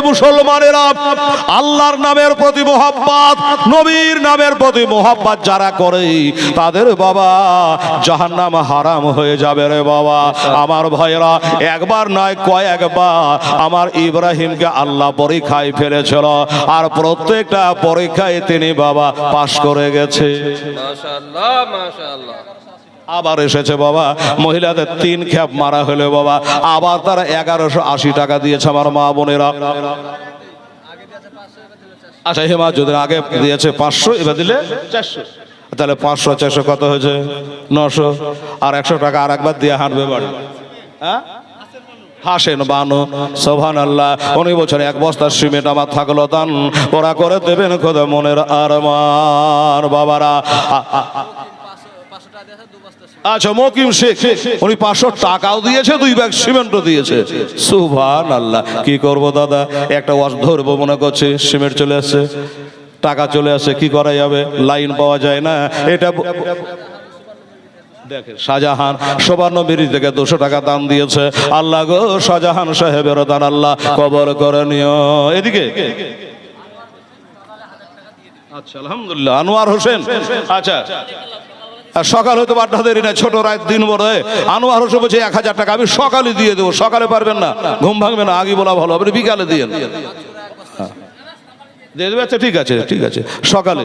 মুসলমানেরা, আল্লাহর নামের প্রতি মোহাব্বত, নবীর নামের প্রতি মোহাব্বত যারা করে তাদের বাবা জাহান্নাম হারাম হয়ে যাবে রে বাবা। আমার ভাইরা, একবার নয় কয়েকবার আমার ইব্রাহিমকে আল্লাহ পরীক্ষায় ফেলেছিল, আর প্রত্যেকটা পরীক্ষায় তিনি বাবা পাশ করে গেছে। মাশাআল্লাহ মাশাআল্লাহ। আবার এসেছে বাবা, মহিলাদের 3 খ্যাপ মারা হলো বাবা, আবার তারা 1180 টাকা দিয়েছে আমার মা বোনেরা। আচ্ছা হেমাজুদ্দিন আগে দিয়েছে 500, এবার দিলে 400, তাহলে 500 400 কত হয়েছে? 900। আর 100 টাকা আর একবার দিয়ে হাঁটবে বাড়ি। হ্যাঁ হাসেন বানো সুবহানাল্লাহ। উনি বছর 1 বস্তা সিমেন্ট আমার থাকলো দান, ওরা করে দেবেন খোদা মনের আরমান বাবারা। আচ্ছা মকিম শেখ উনি 500 টাকাও দিয়েছে, 2 ব্যাগ সিমেন্টও দিয়েছে। সুবহানাল্লাহ। কি করব দাদা, একটা ওয়াজ ধরবো মনে করছে, সিমেন্ট চলে আসছে, টাকা চলে আসে, কি করা যাবে, লাইন পাওয়া যায় না। এটা দেখেন শাহজাহান সুবর্ণবিরি থেকে 200 টাকা দান দিয়েছে। আল্লাহ গো শাহজাহান সাহেবের দান আল্লাহ কবর করে নিও। এদিকে আচ্ছা আলহামদুলিল্লাহ। আনোয়ার হোসেন, আচ্ছা সকাল হয়তো আড্ডা দেরি না, ছোট রাত দিন বড়। আনোয়ার হোসেন বলছে 1000 টাকা আমি সকালে দিয়ে দেবো। সকালে পারবেন না, ঘুম ভাঙবে না, আগে বলা ভালো, আপনি বিকালে দিয়ে দেবে। আচ্ছা ঠিক আছে ঠিক আছে, সকালে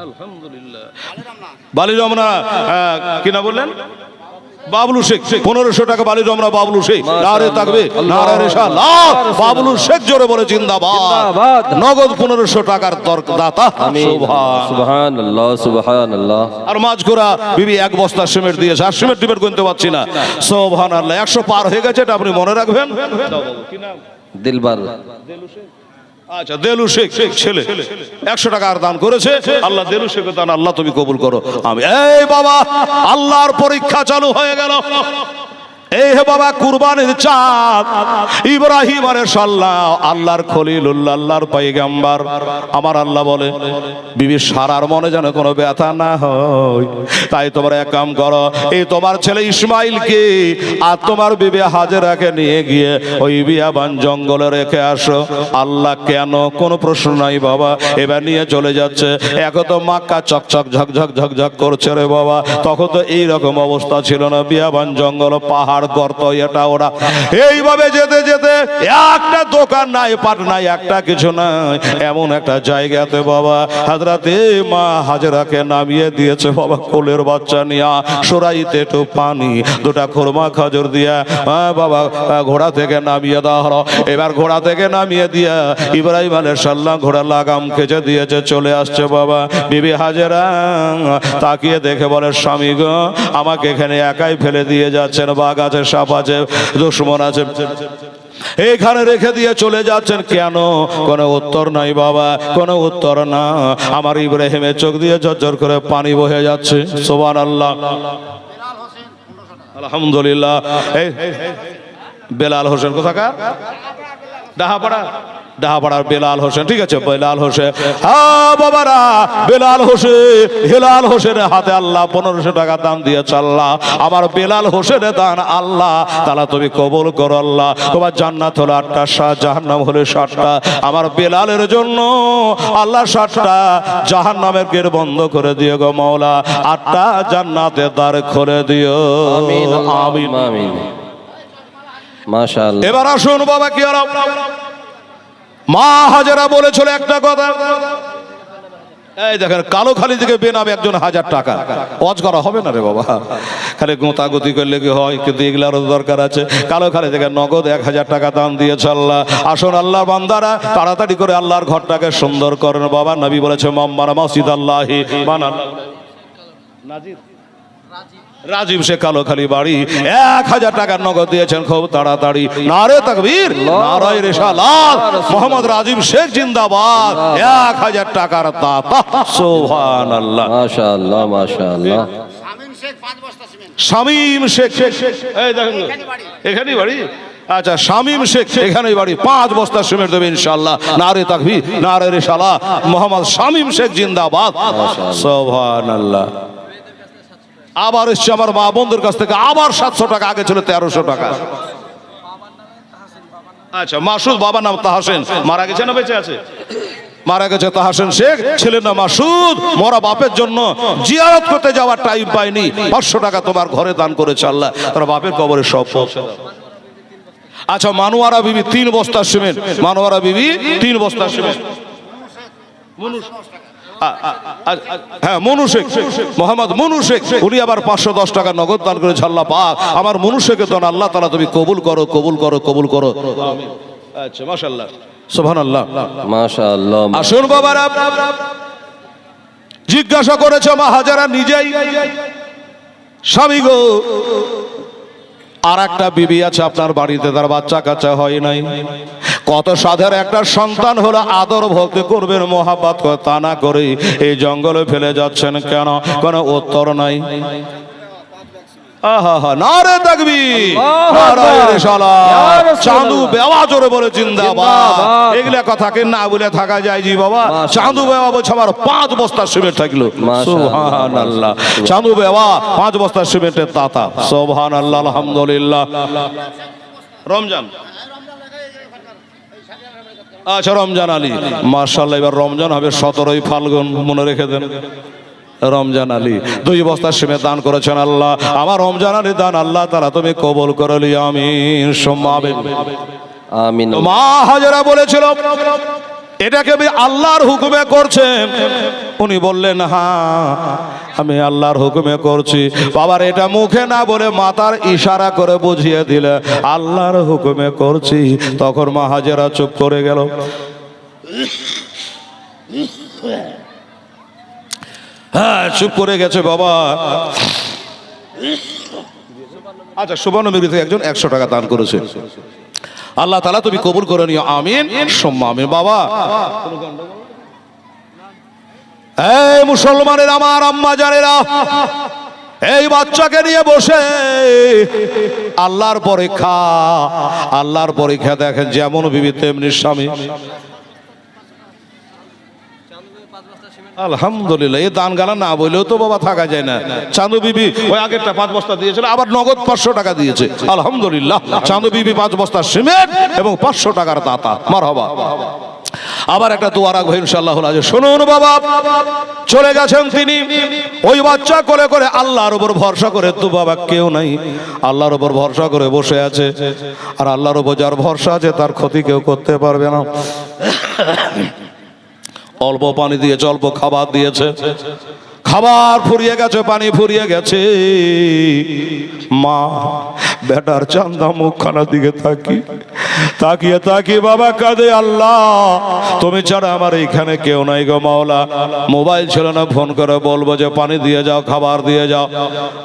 আলহামদুলিল্লাহ। বালি রমনা কি না বললেন? বাবলু শেখ 1500 টাকা বালি রমনা বাবলু শেখ। নারে তাকবীর নারে রিসালাত। বাবলু শেখ জোরে বলে জিন্দাবাদ। নগদ 1500 টাকার দাতা। সুবহানাল্লাহ সুবহানাল্লাহ। আর মাঝগোরা বিবি 1 বস্তা সিমেন্ট দিয়েছে, আর সিমেন্ট টিমেন্ট গুনতে পারছি না। সুবহানাল্লাহ। 100 পার হয়ে গেছে, এটা আপনি মনে রাখবেন। কি নাম? দিলবার। আচ্ছা দেলু শেখ ছেলে 100 টাকা আর দান করেছে। আল্লাহ দেলু শেখের দান আল্লাহ তুমি কবুল করো। আমি এই বাবা, আল্লাহর পরীক্ষা চালু হয়ে গেল। এই হে বাবা কুরবানির চাঁদ ইব্রাহিম আলাইহিসসালাম, আল্লাহর খলিলুল্লাহ, আল্লাহর পয়গম্বর। আমার আল্লাহ বলে বিবি সারার মনে যেন কোনো ব্যথা না হয়, তাই তোমরা এক কাম করো, এই তোমার ছেলে ইসমাইলকে আর তোমার বিবি হাজেরাকে নিয়ে গিয়ে ওই বিয়াবান জঙ্গলে রেখে আসো। আল্লাহ কেন, কোনো প্রশ্ন নাই বাবা। এবার নিয়ে চলে যাচ্ছে। এখন তো মক্কা চকচক ঝকঝক ঝকঝক করছে রে বাবা, তখন তো এইরকম অবস্থা ছিল না। বিয়াবান জঙ্গল, পাহাড়, গর্ত, এটা ওরা। এইভাবে যেতে যেতে একটা দোকান নাই, পাট নাই, একটা কিছু নাই, এমন একটা জায়গাতে বাবা হযরতে মা হাজেরাকে নামিয়ে দিয়েছে বাবা কোলের বাচ্চা নিয়া। সরাইতে একটু পানি, 2টা খুরমা খাজুর দিয়া বাবা ঘোড়া থেকে নামিয়ে দেওয়া হলো। এবার ঘোড়া থেকে নামিয়ে দিয়া ইব্রাহিম আলাইহিসসালাম ঘোড়া লাগাম খেচে দিয়েছে, চলে আসছে বাবা। বিবি হাজেরা তাকিয়ে দেখে বলে, স্বামী গো আমাকে এখানে একাই ফেলে দিয়ে যাচ্ছেন, বাঘ আছে, সাপ আছে, দুশমন আছে, এইখানে রেখে দিয়ে চলে যাচ্ছেন কেন? কোনো উত্তর নাই বাবা, কোনো উত্তর না। আমার ইব্রাহিমের চোখ দিয়ে ঝরঝর করে পানি বহে যাচ্ছে। সুবহানাল্লাহ আলহামদুলিল্লাহ। এই বেলাল হোসেন কোথাকার? ডাহাপাড়ার বেলাল হোসেন, ঠিক আছে বেলাল হোসেন। হ্যাঁ বাবারা, বেলাল হোসেন, হেলাল হোসেনের হাতে আল্লাহ 1500 টাকা দান দিয়েছে। আল্লাহ আমার বেলাল হোসেনের দান আল্লাহ তাআলা তুমি কবুল করো। আল্লাহ তোমার জান্নাত হলো 8টা, জাহান্নাম হলো 7টা। আমার বেলালের জন্য আল্লাহ 7টা জাহান্নামের গেট বন্ধ করে দিও গো মাওলা, 8টা জান্নাতের দ্বার খুলে দিও। আমিন আমিন আমিন। মাশাআল্লাহ। এবার আসুন বাবা, কি আর মা হাজেরা বলেছিল একটা কথা। এই দেখেন কালোখালী থেকে বেনামে একজন 1000 টাকা ওয়াজ করা হবে না রে বাবা, খালি গোতাগতি করলে কি হয়? কিন্তু এগুলারও দরকার আছে। কালোখালী থেকে নগদ 1000 টাকা দান দিয়েছে আল্লাহ। আসুন আল্লাহর বান্দারা তাড়াতাড়ি করে আল্লাহর ঘরটাকে সুন্দর করেন বাবা। নবী বলেছে মাম্মারা মসজিদ আল্লাহি মানা নাজির রাজীব সে কালোখালী বাড়ি 1000 টাকার নগদ দিয়েছেন খুব তাড়াতাড়ি। নারে তাকবীর নারে রিসালাত। মোহাম্মদ রাজীব শেখ জিন্দাবাদ, 1000 টাকার দাতা। সুবহানাল্লাহ মাশাআল্লাহ মাশাআল্লাহ। শামীম শেখ, এই দেখেন এখানেই বাড়ি। আচ্ছা শামীম শেখ এখানেই বাড়ি, 5 বস্তা সিমেন্ট দেবে ইনশাআল্লাহ। নারে তাকবীর নারে রিসালাত। মোহাম্মদ শামীম শেখ জিন্দাবাদ। সুবহানাল্লাহ। আবার এসছে আমার মা বন্ধুর কাছ থেকে আবার 700 টাকা, আগে ছিল 1300 টাকা। আচ্ছা, মাসুদ বাবার নাম তাহাসেন, মারা গেছে না বেঁচে আছে? মারা গেছে তাহাসেন শেখ, ছেলের নাম মাসুদ। মরা বাপের জন্য জিয়ারত করতে যাওয়ার টাইম পায়নি, 500 টাকা তোমার ঘরে দান করেছে আল্লাহ, তার বাপের কবরে সব পৌঁছে দাও। আচ্ছা, মানুয়ারা বিবি 3 বস্তা সিমেন্ট, মানুয়ারা বিবি 3 বস্তা সিমেন্ট। হ্যাঁ, মনু শেখ, মোহাম্মদ মনু শেখ, উনি আবার 510 টাকা নগদ দান করেছে। আল্লাহ পাক আমার মনু শেখের দান আল্লাহ তাআলা তুমি কবুল করো, কবুল করো, কবুল করো। আচ্ছা, মাশাআল্লাহ, সুবহানাল্লাহ, মাশাআল্লাহ। আসুন বাবারা, জিজ্ঞাসা করেছে মা হাজারা নিজেই, স্বামী গো, আর একটা বিবি আছে আপনার বাড়িতে, তার বাচ্চা কাচ্চা হয় নাই, কত সাধের একটা সন্তান হলো, আদর ভক্তি করবেন, মহাব্বত করে, তা না করে এই জঙ্গলে ফেলে যাচ্ছেন কেন? কোনো উত্তর নাই। আহা, নারে তাকবীর, নারায়ে রিসালাত, চাঁদু বেওয়া জোরে বলে জিন্দাবাদ। এগুলা কথাকে না বলে থাকা যায় জি বাবা? চাঁদু বেওয়া বলছে আমার 5 বস্তা সিমেন্ট থাকলো, সুবহানাল্লাহ। চাঁদু বেওয়া 5 বস্তা সিমেন্টের দাতা, সুবহানাল্লাহ, আলহামদুলিল্লাহ। রমজান, আচ্ছা, রমজান আলী, মাশাআল্লাহ, এবার রমজান হবে 17ই ফাল্গুন, মনে রেখে দেন। রমজান আলী 2 বস্তা সিমেন্ট দান করেছেন আল্লাহ, আমার রমজান আলী দান আল্লাহ তাআলা তুমি কবুল করলি, আমিন সুম্মা আমিন। আমিন। মা হাজেরা বলেছিল এটাকে আমি আল্লাহর হুকুমে করছেন, উনি বললেন হ্যাঁ আমি আল্লাহর হুকুমে করছি। বাবার এটা মুখে না বলে মাথার ইশারা করে বুঝিয়ে দিলে আল্লাহর হুকুমে করছি। তখন মা হাজেরা চুপ করে গেল। হ্যাঁ, চুপ করে গেছে বাবা। আচ্ছা, সুবর্ণ মিরি থেকে একজন 100 টাকা দান করেছে, আল্লাহ তাআলা তুমি কবুল করে নিও, আমিন সুম্মা আমিন। বাবা, এই মুসলমানের আমার আম্মা জানেরা, এই বাচ্চাকে নিয়ে বসে আল্লাহর পরীক্ষা, আল্লাহর পরীক্ষা দেখেন, যেমন বিবি তেমনি স্বামী। আলহামদুলিল্লাহ, এই দান গালা না বললেও তো বাবা থাকা যায় না। চাঁদু বিবি ওই আগেরটা 5 বস্তা দিয়েছিল, আবার নগদ 500 টাকা দিয়েছে, আলহামদুলিল্লাহ। চাঁদু বিবি 5 বস্তা সিমেন্ট এবং 500 টাকার দাতা, মারহাবা। আবার একটা দোয়া রাখবো ইনশাআল্লাহ। শুনুন বাবা, চলে গেছেন তিনি, ওই বাচ্চা কোলে করে আল্লাহর উপর ভরসা করে, তো বাবা কেউ নাই, আল্লাহর উপর ভরসা করে বসে আছে। আর আল্লাহর উপর যার ভরসা আছে তার ক্ষতি কেউ করতে পারবে না। অল্প পানি দিয়েছে, অল্প খাবার দিয়েছে, খাবার ফুরিয়ে গেছে, পানি ফুরিয়ে গেছে। মা বেটার চান্দা মুখখানার দিকে তাকিয়ে তাকিয়ে বাবা কাঁদে, আল্লাহ তুমি ছাড়া আমার এখানে কেউ নাই গো মাওলা। মোবাইল ছিল না, ফোন করে বলবো যে পানি দিয়ে যাও, খাবার দিয়ে যাও।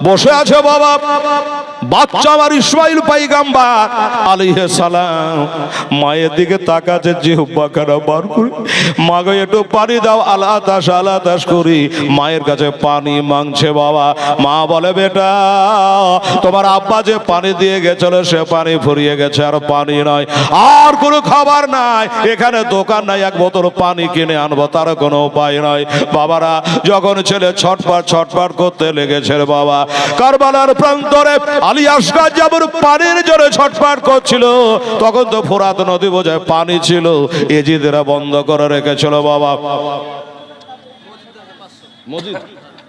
বসে আছে বাবা, বাচ্চা আমার ইসমাইল পয়গম্বর আলাইহিস সালাম, মায়ের দিকে তাকাচ্ছে, জিহ্বা কাটা বার করে, মা গো একটু পানি দাও, আল্লাহ তাশ করি। মায়ের কাছে পানি মাংছে বাবা। মা বলে বেটা তোমার আব্বা যে পানি দিয়ে গেছিল সে পানি ফুরিয়ে গেছে, আর পানি নয়, আর কোনো খাবার নাই, এখানে দোকান নাই, 1 বোতল পানি কিনে আনবো তার কোনো উপায় নয়। বাবারা যখন ছেলে ছটফট করতে লেগেছে বাবা, কারবালার প্রান্তরে আলী আসগার যেমন পানির জন্য ছটফট করছিল, তখন তো ফোরাত নদী বোঝায় পানি ছিল, এজিদেরা বন্ধ করে রেখেছিল বাবা।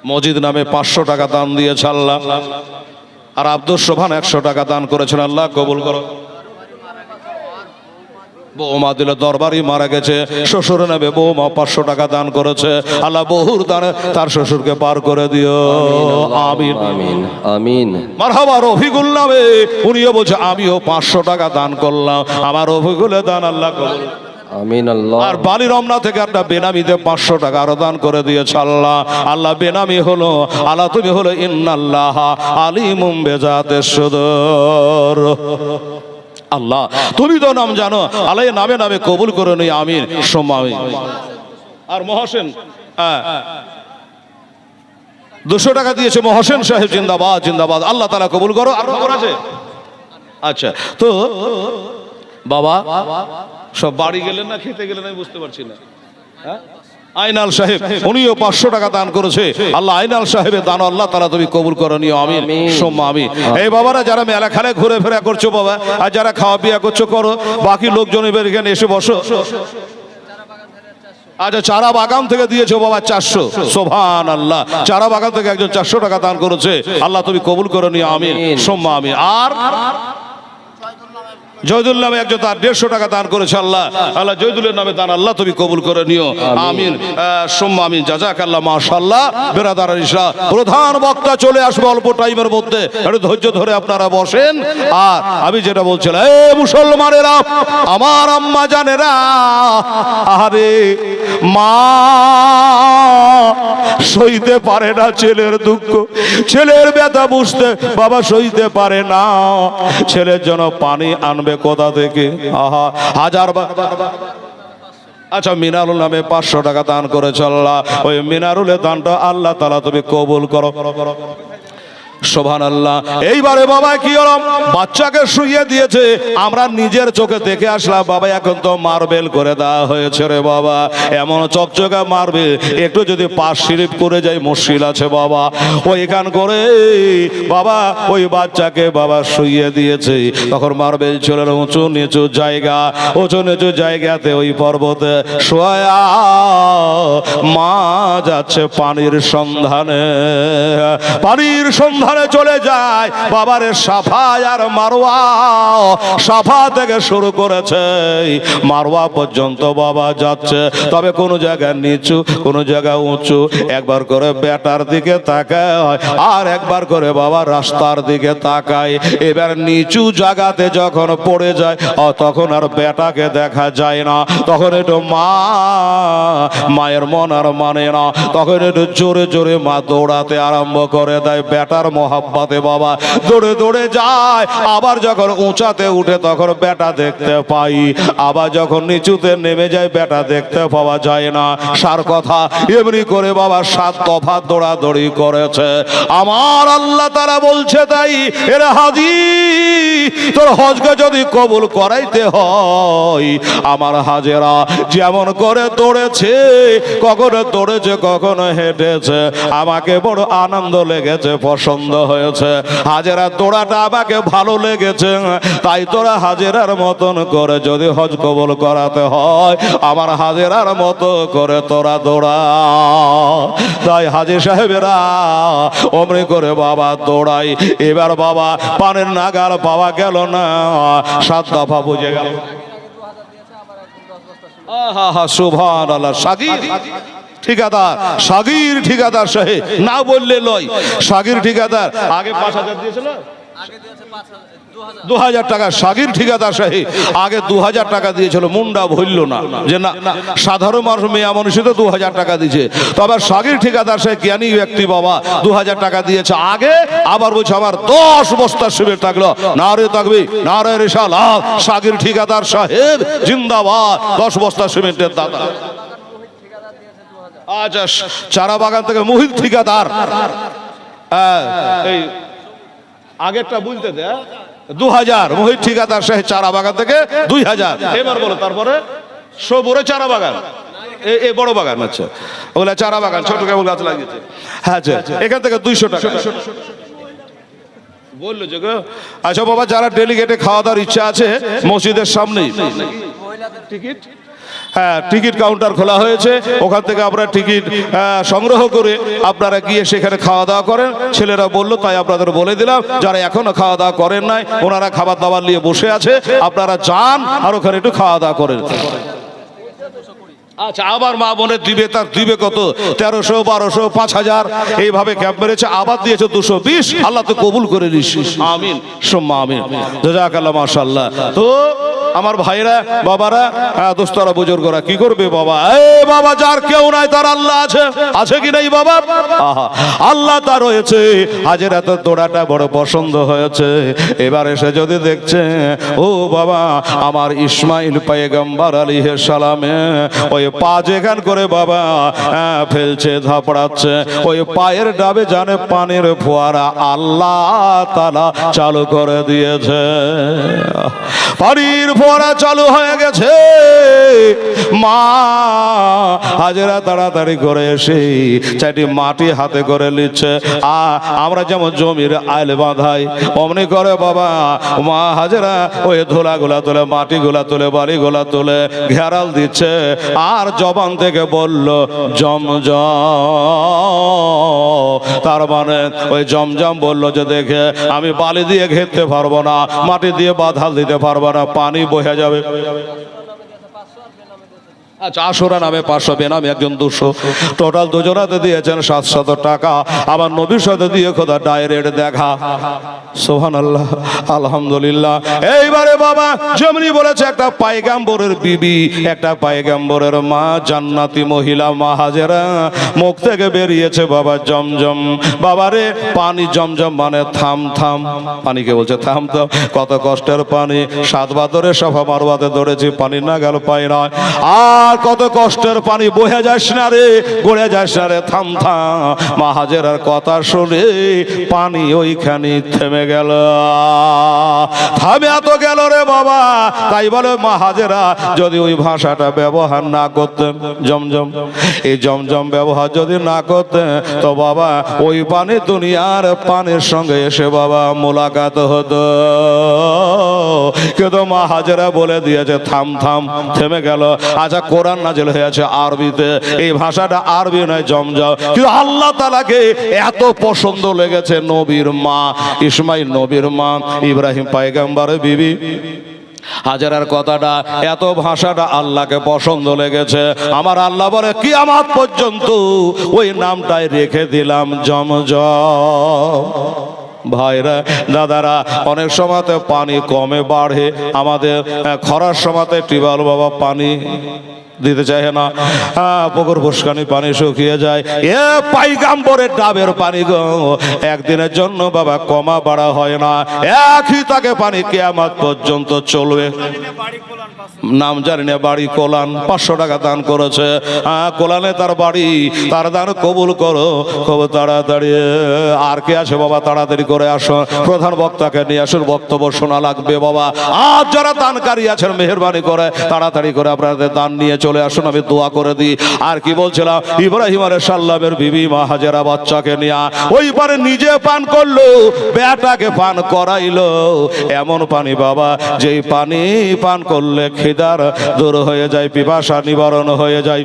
মসজিদ নামে 500 টাকা দান দিয়েছে আল্লাহ, আর আব্দুল সোবহান 100 টাকা দান করেছেন, আল্লাহ কবুল করো। বৌমা দিলে দরবারি মারা গেছে, শ্বশুর নেবে, বৌমা 500 টাকা দান করেছে, আল্লাহ বহুর দানে তার শ্বশুরকে পার করে দিও, আমিন আমিন আমিন। মারহাবা। রফিকুল নামে উনিও বলছে আমিও 500 টাকা দান করলাম, আমার রফিকুলের দান আল্লাহ কবুল। আমিন আল্লাহ। আর বালি রমনা থেকে একটা বেনামিতে 500 টাকা আরো দান করে দিয়েছে আল্লাহ। আল্লাহ বেনামি হলো, আল্লাহ তুমি হলো ইন্নাল্লাহ আলিমুম বিজাতিস সুদূর। আল্লাহ তুমি তো নাম জানো, আল্লাহ নামে নামে কবুল করে নি, আমিন সুম্মা আমিন। আর মহসেন 200 টাকা দিয়েছে, মহসেন সাহেব জিন্দাবাদ জিন্দাবাদ, আল্লাহ তাআলা কবুল করো। আর খবর আছে? আচ্ছা, তো বাবা সব বাড়ি গেলেন না খেতে গেলেন আমি বুঝতে পারছি না। হ্যাঁ, আইনাল সাহেব উনিও 500 টাকা দান করেছে। আল্লাহ আইনাল সাহেবের দান আল্লাহ তাআলা তুমি কবুল করে নিও, আমিন সুম্মা আমিন। এই বাবারা যারা মেলাখানে ঘুরে ফেরা করছো বাবা, আর যারা খাওয়া পিয়া করছো করো, বাকি লোকজন এবার এখানে এসে বসো। আচ্ছা, চারা বাগান থেকে দিয়েছো বাবা 400, সুবহানাল্লাহ। চারা বাগান থেকে একজন 400 টাকা দান করেছে, আল্লাহ তুমি কবুল করে নিও, আমিন সুম্মা আমিন। আর জয়দুল নামে একজন তার 150 টাকা দান করেছে, আল্লাহ আল্লাহ জয়দুলের নামে দান আল্লাহ তুমি কবুল করে নিও, আমিন সুম্মা আমিন। জাযাকাল্লাহ, মাশাআল্লাহ। বেরাদার ইসলাম, প্রধান বক্তা চলে আসবে অল্প টাইমের মধ্যে, একটু ধৈর্য ধরে আপনারা বসেন। আর আমি যেটা বলছিলাম, এ মুসলমানেরা, আমার আম্মা জানেরা, আরে মা সইতে পারে না ছেলের দুঃখ, ছেলের ব্যথা বুঝতে বাবা সইতে পারে না। ছেলের জন্য পানি আনবে কোথা থেকে? আহা, হাজার আচ্ছা, মিনারুল নামে 500 টাকা দান করেছে, আল্লাহ ওই মিনারুলের দানটা আল্লাহ তাআলা তুমি কবুল করো, সুবহানাল্লাহ। এইবারে বাবা কি হলো, বাচ্চাকে শুইয়ে দিয়েছে, আমরা নিজের চোখে দেখে আসলাম বাবা, এখন তো মার্বেল করে দেওয়া হয়েছে রে বাবা, এমন চকচকা মার্বেল, একটু যদি পাশ স্লিপ করে যায় মুশকিল আছে বাবা। ওইখান করে বাবা ওই বাচ্চাকে বাবা শুইয়ে দিয়েছে, তখন মার্বেল ছিল উঁচু নিচু জায়গা, উঁচু নিচু জায়গাতে ওই পর্বতে শোয়া মা যাচ্ছে পানির সন্ধানে, পানির সন্ধানে চলে যায় বাবারে সাফা আর মারওয়া। সাফা থেকে শুরু করেছে মারওয়া পর্যন্ত বাবা যাচ্ছে, তবে কোন জায়গায় নিচু কোন জায়গায় উঁচু, একবার করে বেটার দিকে তাকায় আর একবার করে বাবা রাস্তার দিকে তাকায়। এবার নিচু জায়গাতে যখন পড়ে যায় তখন আর বেটাকে দেখা যায় না, তখন একটু মায়ের মন আর মানে না, তখন একটু জোরে জোরে মা দৌড়াতে আরম্ভ করে দেয় বেটার মোহাব্বতে বাবা, দৌড়ে দৌড়ে যায়। আবার যখন উঁচাতে উঠে তখন বেটা দেখতে পাই, আবার যখন নিচুতে নেমে যায় বেটা দেখতে পাওয়া যায় না। সার কথা এমনি করে বাবা 7 দফা দৌড়াদৌড়ি করেছে। আমার আল্লাহ তাআলা বলছে, তাই এর হাজি তোর হজকে যদি কবুল করাইতে হয়, আমার হাজেরা যেমন করে দৌড়েছে, কখনো দৌড়েছে কখনো হেঁটেছে, আমাকে বড় আনন্দ লেগেছে, পছন্দ হয়েছে। হাজেরা দৌড়াটা আমাকে ভালো লেগেছে, তাই তোরা হাজেরার মতন করে যদি হজ কবুল করাতে হয়, আমার হাজেরার মতো করে তোরা দৌড়া। তাই হাজী সাহেবেরা অমনি করে বাবা দৌড়াই। এবার বাবা পানের নাগাল পাওয়া গেল না, 7 দফা বুঝে গেল। আহা, সুবহানাল্লাহ। সাগীর ঠিকাদার, সাগীর ঠিকাদার সাহেব না বললে লয়, সাগীর ঠিকাদার আগে 5000 দিয়েছিল, 2000 টাকা। সাগীর ঠিকাদার সাহেব আগে 2000 টাকা দিয়েছিল, মুন্ডা ভরল না যে না সাধারণ মানুষ মেয়া মানুষই তো 2000 টাকা দিয়েছে, তবে সাগীর ঠিকাদার সাহেব জ্ঞানী ব্যক্তি বাবা 2000 টাকা দিয়েছে আগে। আবার বলছে আমার 10 বস্তা সিমেন্ট থাকলো, নারে তাকবীর নারে রিসালাত, সাগীর ঠিকাদার সাহেব জিন্দাবাদ, 10 বস্তা সিমেন্টের দাদা। আচ্ছা, চারা বাগান থেকে মুহিত ঠিকাদার, এই আগেরটা বুঝতে দে, 2000 মুহিত ঠিকাদার সাহেব চারা বাগান থেকে 2000। এবার বলো তারপরে সবুরে চারা বাগান, এই বড় বাগান, আচ্ছা ওগুলা চারা বাগান, ছোট কেবল গাছ লাগিয়েছে। আচ্ছা, এখান থেকে 200 টাকা বললো যে গো। আচ্ছা বাবা, যারা ডেলিগেটে খাওয়া দাওয়ার ইচ্ছা আছে মসজিদের সামনেই টিকিট, হ্যাঁ টিকিট কাউন্টার খোলা হয়েছে, ওখান থেকে আপনারা টিকিট সংগ্রহ করে আপনারা গিয়ে সেখানে খাওয়া দাওয়া করেন। ছেলেরা বললো তাই আপনাদের বলে দিলাম, যারা এখনো খাওয়া দাওয়া করেন নাই ওনারা খাবার দাবার নিয়ে বসে আছে, আপনারা যান আর ওখানে একটু খাওয়া দাওয়া করেন। আচ্ছা, আবার মা বোনের দিবে, তার দিবে কত 1300 1200 5000 এইভাবে ক্যাম্প মেরেছে, আবার দিয়েছে 220। আল্লাহ তো কবুল করে নিস, আমিন সুম্মা আমিন। জাযাকাল্লাহ, মাশাআল্লাহ। তো আমার ভাইরা বাবারা দোস্তরা বুজুর্গরা কি করবে বাবা, এই বাবা যার কেউ নাই তার আল্লাহ আছে, আছে কি নাই বাবা? আহা, আল্লাহ তার রয়েছে। হাজেরা তো দৌড়াটা বড় পছন্দ হয়েছে। এবার এসে যদি দেখছে ও বাবা আমার ইসমাইল পয়গম্বর আলাইহিস সালামে ওই পা যেখান করে বাবা ফেলছে, ধাপড়াচ্ছে, ওই পায়ের ডাবে জানে পানির ফোয়ারা আল্লাহ তাআলা চালু করে দিয়েছে। পানির ফোয়ারা চালু হয়ে গেছে। মা হাজেরা তাড়াতাড়ি করে এসে চারটি মাটি হাতে করে নিচ্ছে। আমরা যেমন জমির আইল বাঁধাই অমনি করে বাবা মা হাজেরা ওই ধুলাগুলা তুলে, মাটিগুলা তুলে, বালিগুলা তুলে ঘেরাল দিচ্ছে। আর জবান থেকে বলল জমজম। তার মানে ওই জমজম বলল যে দেখে আমি বালি দিয়ে ঘেরতে পারবো না, মাটি দিয়ে বাঁধাল দিতে পারবো না, পানি বহে যাবে। আচ্ছা, আশুরা নামে 500, বেনামে একজন 200, টোটাল দুজনাতে দিয়েছেন 700 টাকা। আমার নবীর সাথে দিয়ে খোদা ডাইরেক্ট দেখা। সুবহানাল্লাহ, আলহামদুলিল্লাহ। এইবারে বাবা যেমনি বলেছে একটা পায়গাম্বরের বিবি, একটা পায়গাম্বরের মা, জান্নাতি মহিলা মা হাজেরা মুখ থেকে বেরিয়েছে বাবা জমজম। বাবারে পানি জমজম মানে থাম থাম, পানিকে বলছে থাম থাম। কত কষ্টের পানি, 7 বাদরে সাফা মারওয়াতে দৌড়েছি, পানি না গেল পাই না। আর কত কষ্টের পানি, বহে যাস না রে, গড়ে যাস না রে, থাম থাম। মা হাজেরার কথা শুনে পানি ওইখানে থেমে গেল। থামে এত গেল রে বাবা। তাই বলে মা হাজেরা যদি ওই ভাষাটা ব্যবহার না করতেন, জমজম, এই জমজম ব্যবহার যদি না করতেন, তো বাবা ওই পানি দুনিয়ার পানির সঙ্গে এসে বাবা মোলাকাত হতো। কিন্তু মা হাজেরা বলে দিয়েছে থাম থাম, থেমে গেল। আচ্ছা, কোরআন নাযিল হয়েছে আরবিতে, এই ভাষাটা আরবি নয় জমজম। কিন্তু আল্লাহ তাআলাকে এত পছন্দ লেগেছে নবীর মা ইসমাইল নবীর মা ইব্রাহিম পয়গম্বরের বিবি হাজেরার কথাটা, এত ভাষাটা আল্লাহকে পছন্দ লেগেছে। আমার আল্লাহ বলে কিয়ামত পর্যন্ত ওই নামটাই রেখে দিলাম জমজম। ভাইরা দাদারা, অনেক সময়তে পানি কমে বাড়ে। আমাদের খরার সময়তে টিউবওয়েল বাবা পানি দিতে চায় না, পুকুর পুষ্কানি পানি শুকিয়ে যায়। এ পাইগাম্বরের ডাবের পানি গো একদিনের জন্য বাবা কমা বাড়া হয় না, একই তাকে পানি কিয়ামত পর্যন্ত চলবে। নাম জানি না, বাড়ি কোলান, 500 টাকা দান করেছে। কোলানে তার বাড়ি, তার দান কবুল করো খুব তাড়াতাড়ি। আর কে আছে বাবা, তাড়াতাড়ি করে আসো, প্রধান বক্তাকে নিয়ে আসুন, বক্তব্য শোনা লাগবে বাবা। আর যারা দানকারী আছেন মেহেরবানি করে তাড়াতাড়ি করে আপনাদের দান নিয়ে চলে আসুন, আমি দোয়া করে দিই। আর কি বলছিলাম, ইব্রাহিম আলাইহিস সালামের বিবি মা হাজেরা বাচ্চাকে নিয়ে ওই পারে নিজে পান করলো, বেটাকে পান করাইলো। এমন পানি বাবা, যেই পানি পান করলে খিদার দূর হয়ে যায়, পিপাসা নিবারণ হয়ে যায়।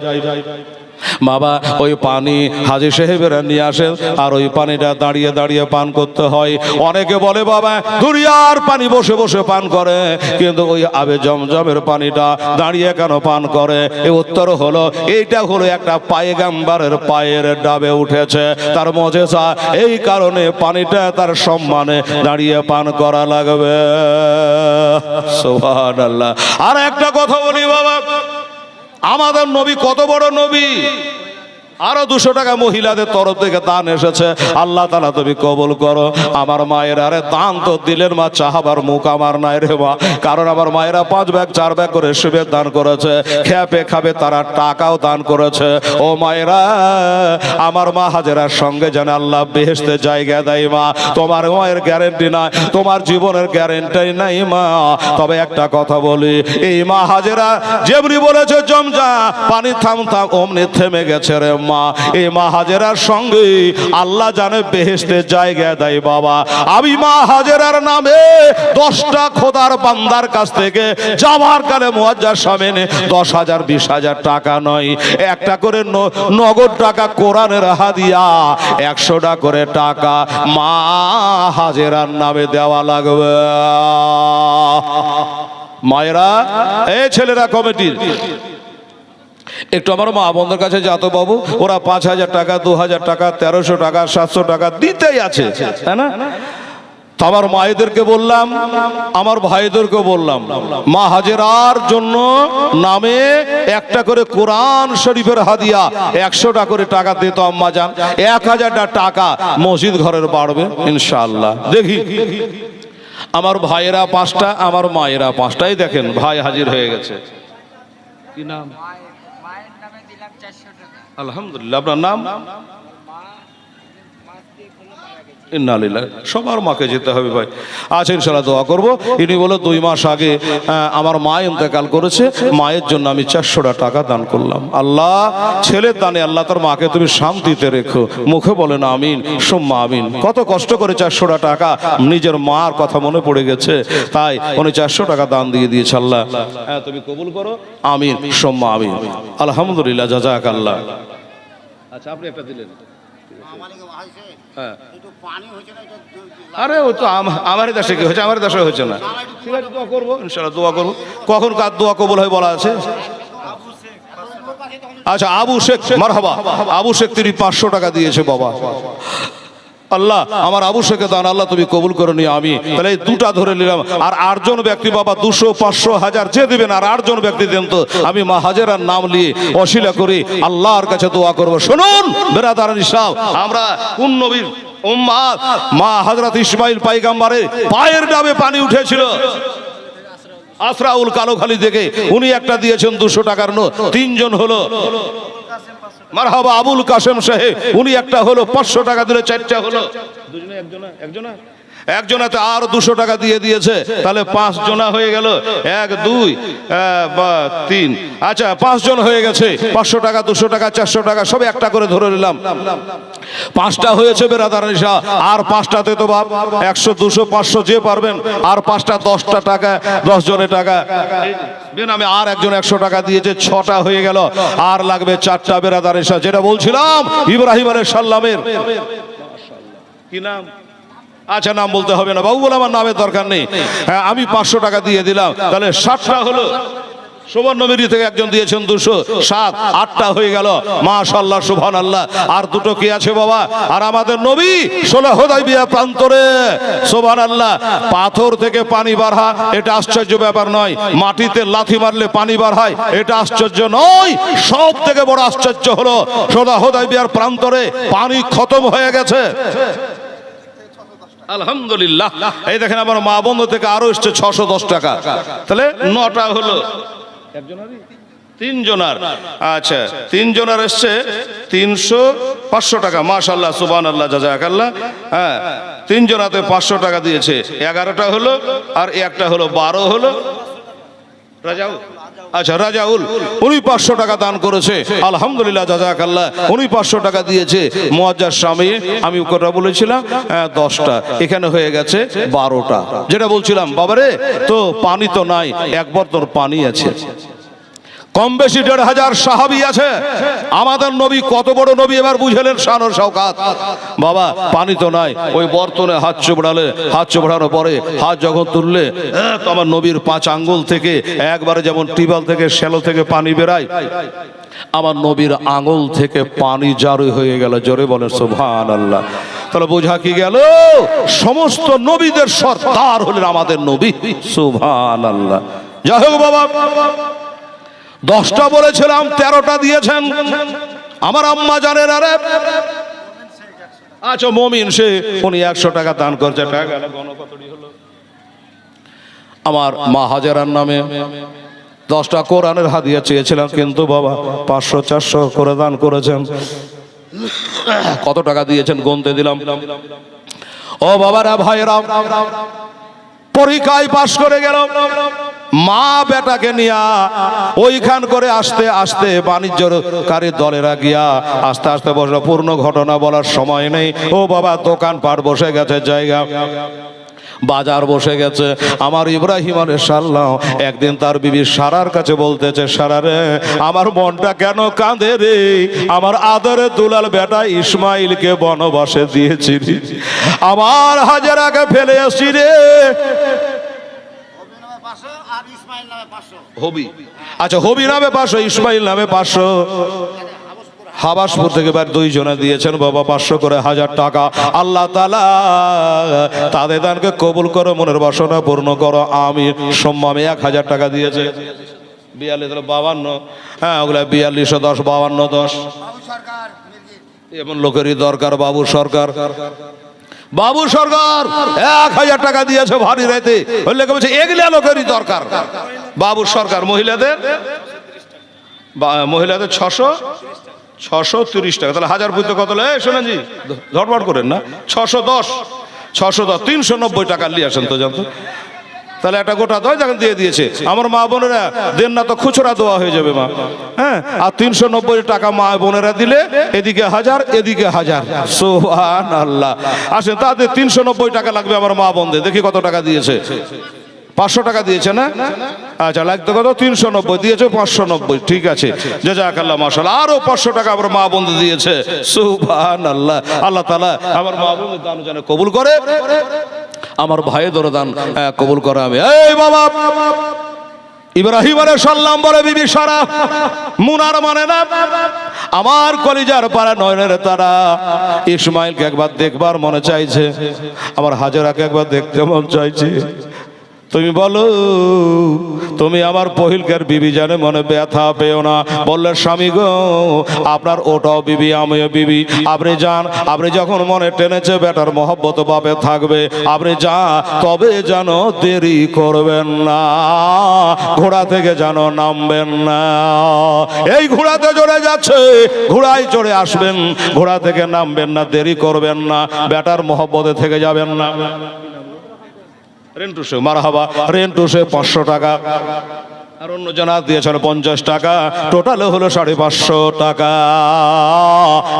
বাবা ওই পানি হাজী সাহেবেরা নিয়ে আসেন, আর ওই পানিটা দাঁড়িয়ে দাঁড়িয়ে পান করতে হয়। অনেকে বলে বাবা দুনিয়ার পানি বসে বসে পান করে, কিন্তু ওই আবে জমজমের পানিটা দাঁড়িয়ে কেন পান করে? এই উত্তর হলো, এইটা হলো একটা পায়গাম্বরের পায়ের ডাবে উঠেছে, তার মজেজা। এই কারণে পানিটা তার সম্মানে দাঁড়িয়ে পান করা লাগবে। সুবহানাল্লাহ। আর একটা কথা বলি বাবা, আমাদের নবী কত বড় নবী। আরো 200 টাকা মহিলাদের তরফ থেকে দান এসেছে, আল্লাহ তাআলা তুমি কবুল করো। আমার মায়ের আরে দান তো দিলেন মা, চাহাবার মুখ আমার নাই রে মা। কারণ আমার মায়েরা 5 ব্যাগ 4 ব্যাগ করে শিবের দান করেছে, খেপে খাবে তারা টাকাও দান করেছে। ও মায়েরা, আমার মা হাজেরার সঙ্গে যেন আল্লাহ বেহেশতে জায়গা দেয় মা। তোমার মায়ের গ্যারেন্টি নাই, তোমার জীবনের গ্যারেন্টি নাই মা। তবে একটা কথা বলি, এই মা হাজেরা যেমনি বলেছে জমজা পানি থাম থাম, অমনি থেমে গেছে রে মা। এই মা হাজেরার সঙ্গে আল্লাহ জানে বেহেশতের জায়গা দেয় বাবা। আমি মা হাজেরার নামে 10টা খোদার বান্দার কাছ থেকে যাওয়ার কালে মুয়াজ্জার সামনে 10,000 20,000 টাকা নয়, একটা করে নগদ টাকা কোরআনের হাদিয়া, 100টা করে টাকা মা হাজেরার নামে দেওয়া লাগবে। মায়েরা, এই ছেলেরা কমিটির একটু আমার মা বোনদের কাছে যাত বাবু, ওরা 5,000 টাকা 2,000 টাকা 1,300 টাকা 700 টাকা দিতেই আছে, তাই না? তো আমার মায়েদেরকে বললাম, আমার ভাইদেরকে বললাম, মা হাজেরার জন্য নামে একটা করে কোরআন শরীফের হাদিয়া 100টা করে টাকা দিত আম্মা জান, 1,000টা টাকা মসজিদ ঘরের বাড়বে ইনশাআল্লাহ। দেখি আমার ভাইয়েরা 5টা, আমার মায়েরা 5টাই, দেখেন ভাই হাজির হয়ে গেছে। কি নাম? আলহামদুলিল্লাহ। আপনার নাম? ইন্নালিল্লাহ, সবার মাকে যেতে হবে ভাই। আচ্ছা ইনশাআল্লাহ দোয়া করবো। ইনি বলে 2 মাস আগে আমার মা ইন্তেকাল করেছে, মায়ের জন্য আমি 400 টাকা দান করলাম। আল্লাহ ছেলের দানে আল্লাহ তার মাকে তুমি শান্তিতে রেখো। মুখে বলেন আমিন সুম্মা আমিন। কত কষ্ট করে 400 টাকা, নিজের মার কথা মনে পড়ে গেছে, তাই উনি 400 টাকা দান দিয়ে দিয়েছে। আল্লাহ হ্যাঁ তুমি কবুল করো, আমিন সুম্মা আমিন। আলহামদুলিল্লাহ, জাযাকাল্লাহ। আচ্ছা আপনি একটা দিলেন। হ্যাঁ আরে ও তো আমারই দেশে কি হয়েছে, আমার দেশে হয়েছে না। ঠিক আছে দোয়া করবো ইনশাআল্লাহ, দোয়া করবো। কখন কার দোয়া কবুল হয় বলা আছে? আচ্ছা আবু শেখ, মারহাবা। আবু শেখ তিনি 500 টাকা দিয়েছে বাবা। আল্লাহ আমার আবু শেখের দান আল্লাহ তুমি কবুল করে নিও। আমি তাহলে এই 2টা ধরে নিলাম। আর 8 জন ব্যক্তি বাবা 200, 500, 1000 যে দিবেন, আর 8 জন ব্যক্তি দেন তো আমি মা হাজেরার নাম নিয়ে ওসিলা করি আল্লাহর কাছে দোয়া করব। শুনুন বেরাদারান ইসলাম, আমরা কোন নবীর উম্মাত? মা হযরত ইসমাইল পয়গম্বরের পায়ের ডাবে পানি উঠেছিল। আসরাউল কালোখালী থেকে উনি একটা দিয়েছেন 200 টাকার নোট। 3 জন হলো মারহাবা আবুল কাসেম সাহেব, উনি একটা হলো 500 টাকা দিলে 4টা হলো। দুজনে একজনাতে আর 200 টাকা দিয়ে দিয়েছে, তাহলে 5 জনা হয়ে গেল। 1 2 3, আচ্ছা 5 জন হয়ে গেছে। 500 টাকা 200 টাকা 400 টাকা সব একটা করে ধরে নিলাম। 5টা হয়েছে বেরাদারান শাহ। আর 5টাতে তো বাপ 100 200 500 যে পারবেন। আর 5টা 10টা টাকা, 10 জনের টাকা বেনামে আর একজন 100 টাকা দিয়েছে। 6টা হয়ে গেল। আর লাগবে 4টা বেরাদারান শাহ। যেটা বলছিলাম ইব্রাহিম আলাইহিস সালামের কি নাম? আচ্ছা নাম বলতে হবে না বাবু, বলে আমার নামের দরকার নেই। হ্যাঁ আমি 500 টাকা দিয়ে দিলাম, তাহলে 7টা হলো। সুবর্ণমেরি থেকে একজন দিয়েছেন 200, 7 8টা হয়ে গেল। মাশাআল্লাহ সুবহানাল্লাহ। আর 2টো কি আছে বাবা? আর আমাদের নবী সুলহ হুদাইবিয়া প্রান্তরে সুবহানাল্লাহ পাথর থেকে পানি বার হয়, এটা আশ্চর্য ব্যাপার নয়। মাটিতে লাথি মারলে পানি বার হয়, এটা আশ্চর্য নয়। সব থেকে বড় আশ্চর্য হলো সুলহ হুদাইবিয়ার প্রান্তরে পানি খতম হয়ে গেছে। আলহামদুলিল্লাহ। এই দেখেন আমার মা বন্ধু থেকে আরো এসছে 610 টাকা, তাহলে 9টা হলো। 3 জনার, আচ্ছা 3 জনার এসছে 300 500 টাকা। মাশাআল্লাহ সুবহানাল্লাহ জাযাকাল্লাহ। হ্যাঁ 3 জনাতে 500 টাকা দিয়েছে। 11টা হলো, আর একটা হলো 12 হলো। রাজাউল, আচ্ছা রাজাউল উনি 500 টাকা দান করেছে। আলহামদুলিল্লাহ জাযাকাল্লাহ। উনি 500 টাকা দিয়েছে। মুয়াজ্জাজ স্বামী আমি কথা বলেছিলাম 10টা, এখানে হয়ে গেছে 12টা। যেটা বলছিলাম বাবারে, তো পানি তো নাই, 1 বর্তন পানি আছে। কম বেশি 1500 সাহাবী আছে। আমাদের নবী কত বড় নবী এবার বুঝলেন শান ও শওকাত। বাবা পানি তো নাই, ওই বর্তনে হাত চোবড়ালে, হাত চোবড়ানোর পরে হাত যখন তুললে তো আমার নবীর 5 আঙ্গুল থেকে একবারে যেমন টিউবওয়েল থেকে শ্যালো থেকে পানি বেরায়, আমার নবীর আঙ্গুল থেকে পানি জারি হয়ে গেল। জোরে বলেন সুবহানাল্লাহ। তাহলে বোঝা কি গেল? সমস্ত নবীদের সর্দার হলেন আমাদের নবী। সুবহানাল্লাহ। যাই হোক বাবা, 10টা বলেছিলাম, 13টা দিয়েছেন আমার আম্মা জানেন। আরে আচ্ছা মমিন সে উনি 100 টাকা দান করছে। গণকতরি হলো আমার মা হাজেরার নামে। 10টা কোরআনের হাদিয়া চেয়েছিলাম, কিন্তু বাবা 500 400 করে দান করেছেন। কত টাকা দিয়েছেন গুনতে দিলাম। ও বাবারা ভাইরা, পরীক্ষায় পাশ করে গেল। মা বেটাকে নিয়া ওইখান করে আস্তে আস্তে বাণিজ্যকারী দলেরা গিয়া আস্তে আস্তে বসে। পূর্ণ ঘটনা বলার সময় নেই। ও বাবা দোকানপাট বসে গেছে, জায়গা বাজার বসে গেছে। আমার ইব্রাহিম আলাইহিস সালাম একদিন তার বিবি সারার কাছে বলতেছে, সারা রে আমার মনটা কেন কাঁদে রে, আমার আদরের দুলাল বেটা ইসমাইলকে বনবাসে দিয়েছি, আমার হাজেরাকে ফেলে আসি রে। হবি, আচ্ছা হবি নামে 500, ইসমাইল নামে 500। হাবাসপুর থেকে 2 জনা দিয়েছেন বাবা 500 করে 1000 টাকা। আল্লাহ তাআলা তাদের দানকে কবুল করো, মনের বাসনা পূর্ণ করো, আমিন সম্মানে। 1000 টাকা দিয়েছে। 42 52, হ্যাঁ ওগুলা 42 10 52 10। এমন লোকেরই দরকার বাবু সরকার। বাবু সরকার 1000 টাকা দিয়েছে ভারী রাইতে। বললে বলছে এগুলা লোকেরই দরকার। বাবু সরকার মহিলাদের 600 630 টাকা, তাহলে 1000 বুঝতে কত লাগে শোনেন জি, ঝটপট করেন না, 610, 390 টাকা নিয়ে আসেন তো জানতো। তাহলে একটা গোটা দয় যখন দিয়ে দিয়েছে, আমার মা বোনেরা দেন না তো খুচরা দেওয়া হয়ে যাবে মা, হ্যাঁ। আর 390 টাকা মা বোনেরা দিলে এদিকে 1000 এদিকে 1000, সুবহানাল্লাহ। আসেন তাদের 390 টাকা লাগবে আমার মা বোনদের, দেখি কত টাকা দিয়েছে। 500 টাকা দিয়েছে না? আচ্ছা, লাগতো কত? 390 দিয়েছে, 590, ঠিক আছে, জাযাকাল্লাহ, মাশাআল্লাহ। আরো 500 টাকা আমার মা বোনদের দিয়েছে, সুবহানাল্লাহ। আল্লাহ তাআলা আমার মা বোনদের দান যেন কবুল করে, আমার ভাইয়ের দান কবুল করে। আমি এই বাবা ইব্রাহিম আলাইহিস সালাম বলে বিবি সারা মুনার মানে না, আমার কলিজার পাড়া নয়নের তারা, ইসমাইলকে একবার দেখবার মনে চাইছে, আমার হাজেরাকে একবার দেখতে মন চাইছে। তুমি বলো, তুমি আমার পহিলকার বিবি জানে মনে ব্যথা পেও না। বললে স্বামী গো, আপনার ওটাও বিবি আমিও বিবি, আপনি যান, আপনি যখন মনে টেনেছে বেটার মহব্বত বাপে থাকবে, আপনি যা, তবে জানো দেরি করবেন না, ঘোড়া থেকে জানো নামবেন না। এই ঘোড়াতে চড়ে যাচ্ছে, ঘোড়ায় চড়ে আসবেন, ঘোড়া থেকে নামবেন না, দেরি করবেন না, বেটার মহব্বতে থেকে যাবেন না। রেন্টুসে মারহাবা, রেন্টুসে 500 টাকা, আর অন্য জনা দিয়েছেন 50 টাকা, টোটালে হলো 550 টাকা।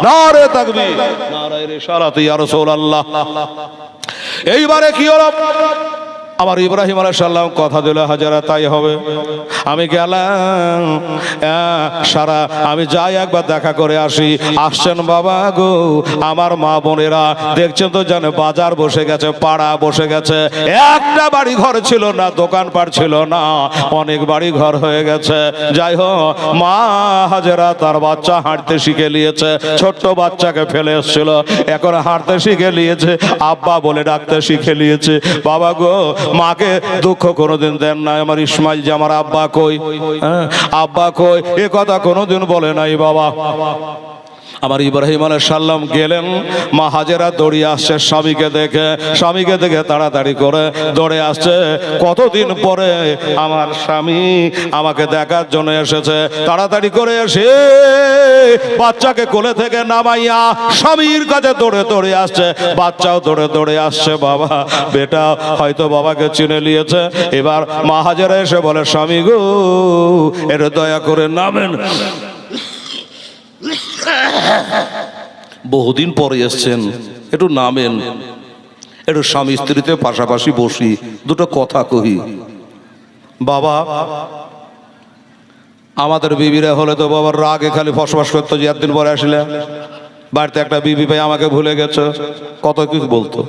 নারে তাকবীর, নারে রিসালাত ইয়া রাসূলুল্লাহ। এইবারে কি হলো? আমার ইব্রাহিম আলাইহিস সালাম কথা দিল হাজারা তাই হবে। আমি গেলাম সারা, আমি যাই একবার দেখা করে আসি। আসছেন বাবা গো আমার মা বোনেরা, দেখছেন তো জানে বাজার বসে গেছে, পাড়া বসে গেছে, একটা বাড়ি ঘর ছিল না, দোকানপাট ছিল না, অনেক বাড়ি ঘর হয়ে গেছে। যাই হোক, মা হাজেরা তার বাচ্চা হাঁটতে শিখে নিয়েছে, ছোট্ট বাচ্চাকে ফেলে এসেছিল, এখন হাঁটতে শিখে নিয়েছে, আব্বা বলে ডাকতে শিখে নিয়েছে। বাবা গো, মাকে দুঃখ কোনোদিন দেন নাই আমার ইসমাইল যে আমার আব্বা কই, আব্বা কই, এ কথা কোনোদিন বলে নাই বাবা। আমার ইব্রাহিম আলাইহিস সালাম গেলেন, মা হাজেরা দৌড়িয়ে আসছে স্বামীকে দেখে, স্বামীকে দেখে তাড়াতাড়ি করে দৌড়ে আসছে। কতদিন পরে আমার স্বামী আমাকে দেখার জন্য এসেছে, তাড়াতাড়ি করে এসে বাচ্চাকে কোলে থেকে নামাইয়া স্বামীর কাছে দৌড়ে দৌড়ে আসছে, বাচ্চাও দৌড়ে দৌড়ে আসছে। বাবা বেটা হয়তো বাবাকে চিনে নিয়েছে। এবার মা হাজেরা এসে বলে, স্বামী গো এটা দয়া করে নামেন, বহুদিন পরে এসছেন, একটু নামেন, একটু স্বামী স্ত্রীতে পাশাপাশি বসি, দুটো কথা কহি। বাবা আমাদের বিবিরা হলে তো বাবার রাগে খালি ফসফস করতো যে একদিন পরে আসলে বাড়িতে একটা বিবি ভাই আমাকে ভুলে গেছে, কত কিছু বলতো।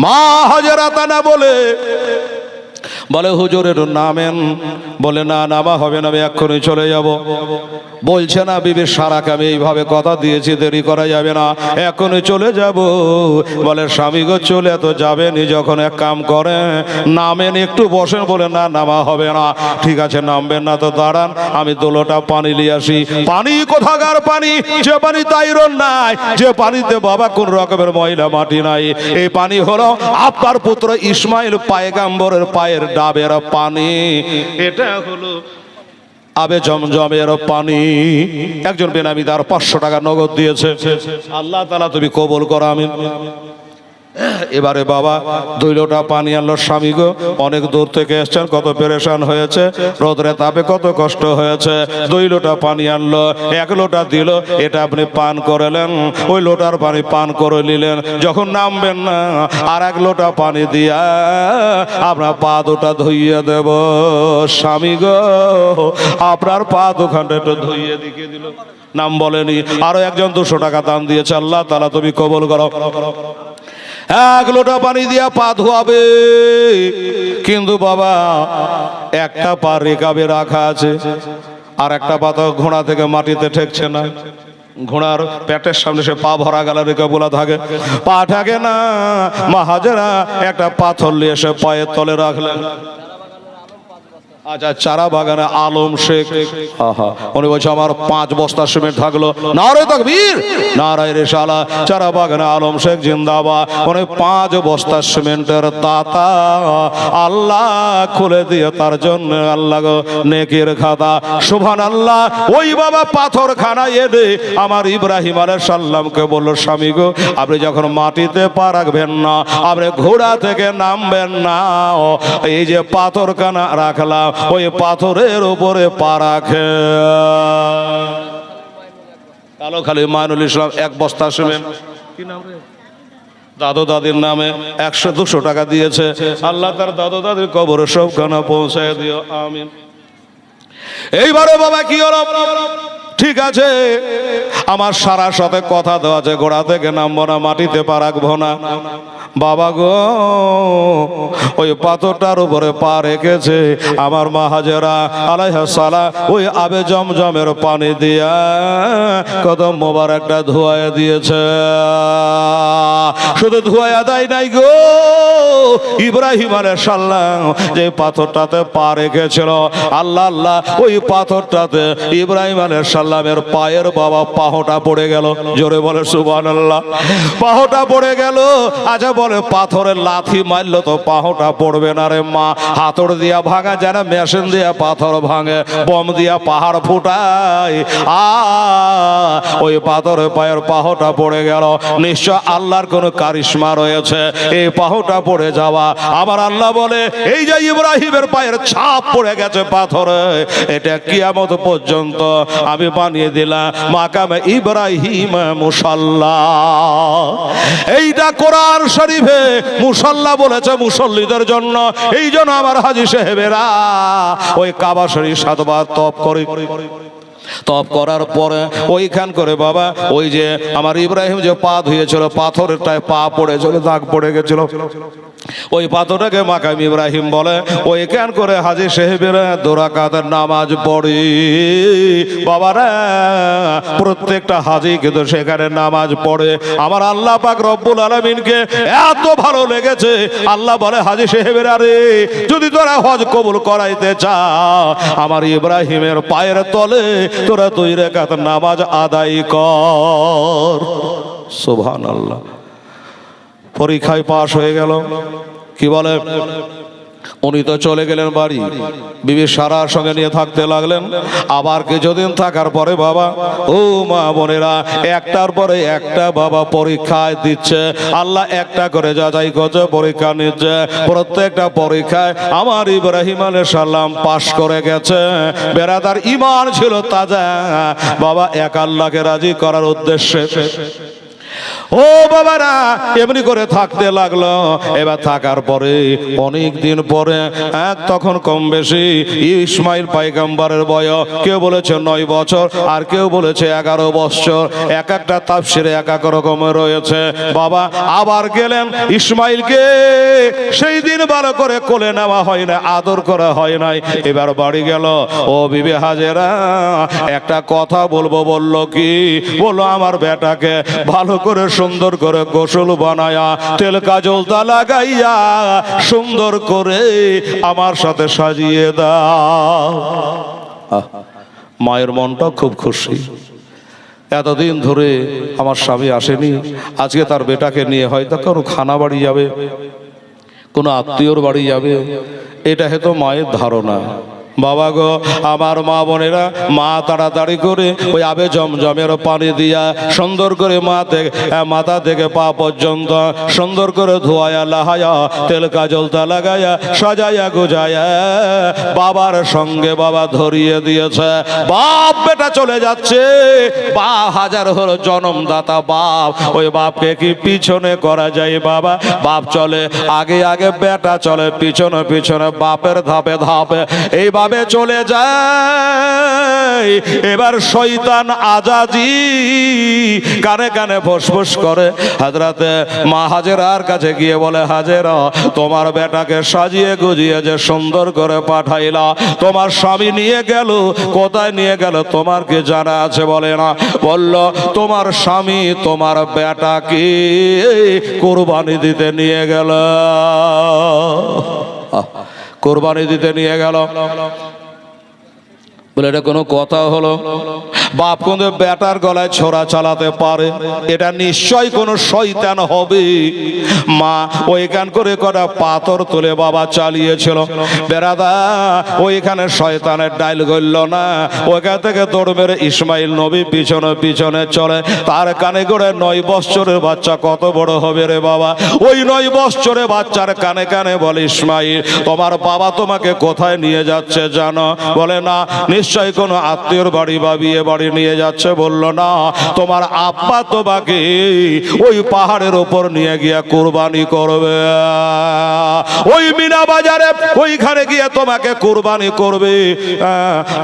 মা হাজেরা তা না বলে বলে হুজুর একটু নামেন। বলে না নামা হবে না, আমি এক্ষুনি চলে যাব। বলছে না বিবি সারাকে আমি এইভাবে কথা দিয়েছি, দেরি করা যাবে না, এখনই চলে যাব। বলে স্বামী গো চলে তো যাবেনি, যখন এক কাম করে নামেন, একটু বসেন। বলে না নামা হবে না। ঠিক আছে নামবেন না তো দাঁড়ান, আমি 2 লোটা পানি নিয়ে আসি। পানি কোথাকার পানি? যে পানি আয়রন নাই, যে পানিতে বাবা কোন রকমের ময়লা মাটি নাই। এই পানি হলো আপনার পুত্র ইসমাইল পয়গম্বরের পায়ের ডাবের পানি, এটা হলো আবে জমজমের পানি। একজন বেনামিদার 500 টাকা নগদ দিয়েছে, আল্লাহ তাআলা তুমি কবুল করো, আমিন। এবারে বাবা 2 লোটা পানি আনলো। স্বামী গো অনেক দূর থেকে এসছেন, কত পেরেশান হয়েছে, রোদরে তাপে কত কষ্ট হয়েছে। 2 লোটা পানি আনলো, 1 লোটা দিল, এটা আপনি পান করলেন, ওই লোটার পানি পান করে নিলেন। যখন নামবেন না আর 1 লোটা পানি দিয়া আপনার পা দুটা ধুইয়ে দেব। স্বামী গো আপনার পা দুখানটা একটু ধুইয়ে দিকে দিল, নাম বলেনি। আরো একজন 200 টাকা দান দিয়েছে, আল্লাহ তাআলা তুমি কবুল করো। 1 লোটা পানি দিয়া পা ধোয়াবে, কিন্তু বাবা একটা পা রেকাবে রাখা আছে, আর একটা পা তো ঘোড়া থেকে মাটিতে ঠেকছে না। ঘোড়ার পেটের সামনে সে পা ভরা গেল, রেখে বলা থাকে, পা থাকে না। মা হাজেরা একটা পাথর নিয়ে এসে পায়ের তলে রাখলেন। আচ্ছা, চারা বাগানে আলম শেখ, আহা, উনি বলছে আমার 5 বস্তা সিমেন্ট থাকলো, নারে তাকবীর, নারায়ে রিসালা। চারা বাগানে আলম শেখ জিন্দাবাদ। উনি 5 বস্তা সিমেন্টের তাতা আল্লাহ খুলে দিয়ে তার জন্য আল্লাহ গো নেকির খাতা, সুবহানাল্লাহ। ওই বাবা পাথর খানা এনে আমার ইব্রাহিম আলাইহিস সালামকে বলল, স্বামী গো, আপনি যখন মাটিতে পা রাখবেন না, আপনি ঘোড়া থেকে নামবেন না, এই যে পাথর খানা রাখলাম ওই পাথরের উপরে পা রাখে। কালো খালি মাইনুল ইসলাম 1 বস্তা সিমেন্ট, কি নাম রে, দাদু দাদির নামে 100-200 টাকা দিয়েছে। আল্লাহ তার দাদু দাদির কবরে সবখানা পৌঁছায় দিও, আমিন। এইবারে বাবা কি হলো, ঠিক আছে আমার সারার সাথে কথা দেওয়া আছে, ঘোড়া থেকে নামবো না, মাটিতে পা রাখবো না। বাবা গো, ওই পাথরটার উপরে পা রেখেছে আমার মা হাজেরা আলাইহিস সালাম, ওই আবে জমজমের পানি দিয়া কদম মোবারকটা ধোয়া দিয়েছে। শুধু ধোয়া দেয় নাই গো, ইব্রাহিম আলাইহিস সালাম যে পাথরটাতে পা রেখেছিল, আল্লাহ আল্লাহ, ওই পাথরটাতে ইব্রাহিম আলাইহিস সালামের পায়ের বাবা পাহটা পড়ে গেল। জোরে বলে সুবহানাল্লাহ। পাহটা পড়ে গেল। আচ্ছা বলে পাথরের লাথি মারলো তো পাহটা পড়বে না রে মা, হাতড় দিয়া ভাঙা যায় না, মেশিন দিয়া পাথর ভাঙে, বম দিয়া পাহাড় ফুটায়, ওই পাথরের পায়ের পাহটা পড়ে গেল। নিশ্চয় আল্লাহর কোন কারিশমা রয়েছে এই পাহটা পড়ে যাওয়া। আবার আল্লাহ বলে, এই যে ইব্রাহিমের পায়ের ছাপ পড়ে গেছে পাথরে, এটা কিয়ামত পর্যন্ত আমি বানিয়ে দিলাম মাকামে ইব্রাহিম মুসাল্লা। এইটা কোরআন শরীফে মুসাল্লা বলেছে মুসল্লিদের জন্য। এই জন্য আমার হাজী সাহেবেরা ওই কাবা শরীফ 7 বার তপ করে, তপ করার পরে ওইখান করে বাবা ওই যে আমার ইব্রাহিম যে পা ধুয়েছিল পাথরটায় পা পড়েছিল, দাগ পড়ে গেছিল, ওই পাথরটাকে মাকাম ইব্রাহিম বলে। ওইখান করে হাজী সাহেবেরা 2 রাকাতের নামাজ পড়ে বাবারা। প্রত্যেকটা হাজী কিন্তু সেখানে নামাজ পড়ে। আমার আল্লাহ পাক রব্বুল আলামিনকে এত ভালো লেগেছে, আল্লাহ বলে, হাজী সাহেবেরা রে, যদি তোরা হজ কবুল করাইতে চাও, আমার ইব্রাহিমের পায়ের তলে তোরা 2 রাকাত নামাজ আদায় কর। সুবহানাল্লাহ। পরীক্ষায় পাশ হয়ে গেল। কি বলে, উনি তো চলে গেলেন বাড়ি, বিবি সারার সঙ্গে নিয়ে থাকতে লাগলেন। আবার কিছুদিন থাকার পরে বাবা, ও মা বোনেরা, একটার পরে একটা বাবা পরীক্ষায় দিচ্ছে। আল্লাহ একটা করে যাচাই করছে, পরীক্ষা নিচ্ছে। প্রত্যেকটা পরীক্ষায় আমার ইব্রাহিম আলাইহিস সালাম পাশ করে গেছে। বেরাদার ঈমান ছিল তাজা বাবা, এক আল্লাহকে রাজি করার উদ্দেশ্যে। ও বাবারা এমনি করে থাকতে লাগলো। এবার থাকার পরে অনেক দিন পরে তখন কম বেশি ইসমাইল পয়গম্বরের বয়স কেউ বলেছে 9 বছর, আর কেউ বলেছে 11 বছর। এক একটা তাফসিরে এক এক রকমের রয়েছে বাবা। আবার গেলেন ইসমাইলকে, সেই দিন ভালো করে কোলে নেওয়া হয় না, আদর করা হয় নাই। এবার বাড়ি গেল। ও বিবি হাজেরা, একটা কথা বলবো। বলল কি? বললো আমার বেটাকে ভালো করে সুন্দর করে গোসল বানায়া তেল কাজল তা লাগাইয়া সুন্দর করে আমার সাথে সাজিয়ে দাও। মায়ের মনটা খুব খুশি। এতদিন ধরে আমার স্বামী আসেনি, আজকে তার বেটাকে নিয়ে হয়তো কোনো খানা বাড়ি যাবে, কোনো আত্মীয়র বাড়ি যাবে, এটা হয়তো মায়ের ধারণা। বাবা গো, আমার মা বোনেরা, মা তাড়াতাড়ি করে ওই আবে জমজমের পানি দিয়া সুন্দর করে মাথা থেকে পা পর্যন্ত সুন্দর করে ধোয়া লাহায়া তেল কাজলতা লাগায়া সাজায়া গুজায়া বাবার সঙ্গে বাবা ধরিয়ে দিয়েছে। বাপ বেটা চলে যাচ্ছে, বা হাজার হলো জন্মদাতা বাপ, ওই বাপকে কি পিছনে করা যায় বাবা? বাপ চলে আগে আগে, বেটা চলে পিছনে পিছনে, বাপের ধাপে ধাপে এইভাবে চলে যায়। এবার শয়তান আজাজি কানে কানে ফসফস করে হযরতে মা হাজেরার কাছে গিয়ে বলে, হাজেরা, তোমার বেটাকে সাজিয়ে গুজিয়ে যে সুন্দর করে পাঠাইলা, তোমার স্বামী নিয়ে গেল, কোথায় নিয়ে গেল তোমার কি জানা আছে? বলে না। বলল, তোমার স্বামী তোমার বেটাকে কুরবানি দিতে নিয়ে গেল। কোরবানি দিতে নিয়ে গেল। বলে এটা কোনো কথা হলো? বাপ কিন্তু বেটার গলায় ছোরা চালাতে পারে, এটা নিশ্চয় কোনো শয়তান হবে। মা ওইখান করে কটা পাথর তুলে বাবা চালিয়েছিল। বেড়াদা ওইখানে শয়তানের ডাইল গড়ল না, ওইখান থেকে দৌড় মেরে ইসমাইল নবী পিছনে পিছনে চলে। তার কানে করে 9 বৎসরের বাচ্চা কত বড় হবে রে বাবা? ওই 9 বৎসরের বাচ্চার কানে কানে বলে, ইসমাইল তোমার বাবা তোমাকে কোথায় নিয়ে যাচ্ছে জানো? বলে না, নিশ্চয় কোনো আত্মীয়র বাড়ি বা বিয়ে বাড়ি নিয়ে যাচ্ছে। বলল না, তোমার আব্বা তোমাকে ওই পাহাড়ের ওপর নিয়ে গিয়ে কুরবানি করবে, ওই মিনা বাজারে ওইখানে গিয়ে তোমাকে কুরবানি করবে।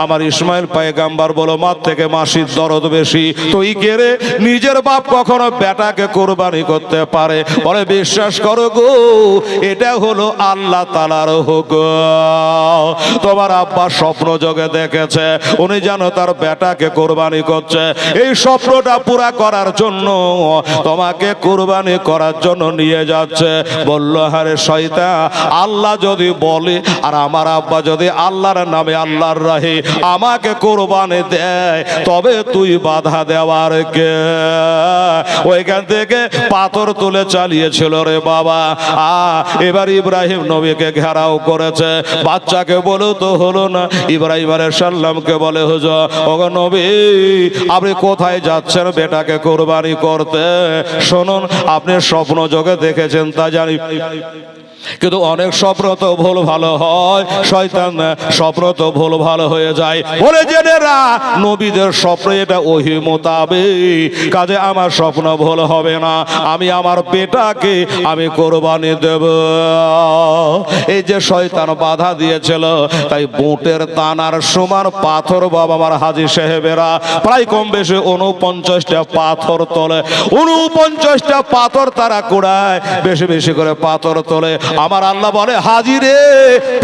আমার ইসমাইল পয়গাম্বার বলো, মার থেকে মাসির দরদ বেশি। তুই গেরে নিজের বাপ কখনো বেটাকে কুরবানি করতে পারে? বলে বিশ্বাস করো গো, এটা হলো আল্লাহ তাআলার হুকুম। তোমার আব্বা স্বপ্ন যোগে দেখেছে উনি যেন তার বেটাকে কুরবানি করছে, এই স্বপ্নটা পুরা করার জন্য তোমাকে কুরবানি করার জন্য নিয়ে যাচ্ছে। বলল, আরে শয়তান, আল্লাহ যদি বলে আর আমার আব্বা যদি আল্লাহর নামে আল্লাহর রাহে আমাকে কুরবানি দেয়, তবে তুই বাধা দেওয়ার কে? ওইখান থেকে পাথর তুলে চালিয়েছিল রে বাবা। এবার ইব্রাহিম নবীকে ঘেরাও করেছে। বাচ্চাকে বলো তো হলো না। ইব্রাহিম আলাইহিস সালামকে বলে, হুজুর ওগো নবী, আপনি কোথায় যাচ্ছেন বেটাকে কুরবানি করতে? শুনুন, আপনি স্বপ্ন যোগে দেখেছেন তা জানি, কিন্তু অনেক স্বপ্ন তো ভুল ভালো হয়, শয়তান স্বপ্ন তো ভুল ভালো হয়ে যায়। বলে জেনেরা নবীদের স্বপ্ন এটা ওহী মোতাবেক, কাজে আমার স্বপ্ন ভুল হবে না, আমি আমার বেটাকে আমি কোরবানি দেব। এই যে শয়তান বাধা দিয়েছিল, তাই বুটের দানার সমান পাথর বাবা আমার হাজী সাহেবেরা প্রায় কম বেশি 49টা পাথর তোলে। 49টা পাথর তারা কুড়ায়, বেশি বেশি করে পাথর তোলে। আমার আল্লাহ বলে, হাজী রে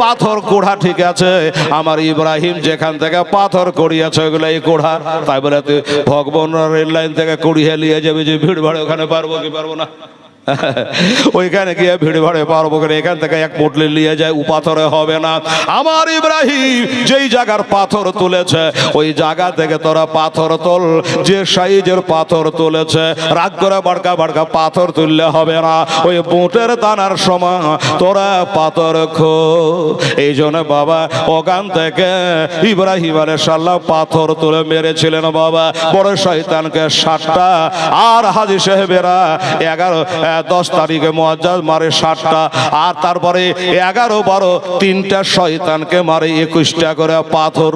পাথর কুড়া ঠিক আছে, আমার ইব্রাহিম যেখান থেকে পাথর কুড়িয়েছে ওগুলো এই কুড়া। তাই বলে তুই ভগবান রেল লাইন থেকে কুড়িয়ে নিয়ে যাবে যে ভিড় ভাড়ে, ওখানে পারবো কি পারবো না? ওইখানে গিয়ে ভিড় ভাড়ে পারবো করে? এখান থেকে এক মুটলি নিয়ে যায়, ও পাথরে হবে না। আমার ইব্রাহিম যেই জায়গার পাথর তুলেছে ওই জায়গা থেকে তোরা পাথর তোল, যে সাইজের পাথর তুলেছে। রাগ করে বাড়কা বাড়কা পাথর তুললে হবে না, ওই বুটের দানার সমান তোরা পাথর খো। এই জন্য বাবা ওখান থেকে ইব্রাহিম আলাইহিস সালাম পাথর তুলে মেরেছিলেন বাবা বড় শয়তানকে 60টা, আর হাজী সাহেবেরা 10 তারিখে মুআজ্জাজ মারে 60টা, আর তারপরে 11, 12 3টা শয়তানকে মারে 21টা করে পাথর।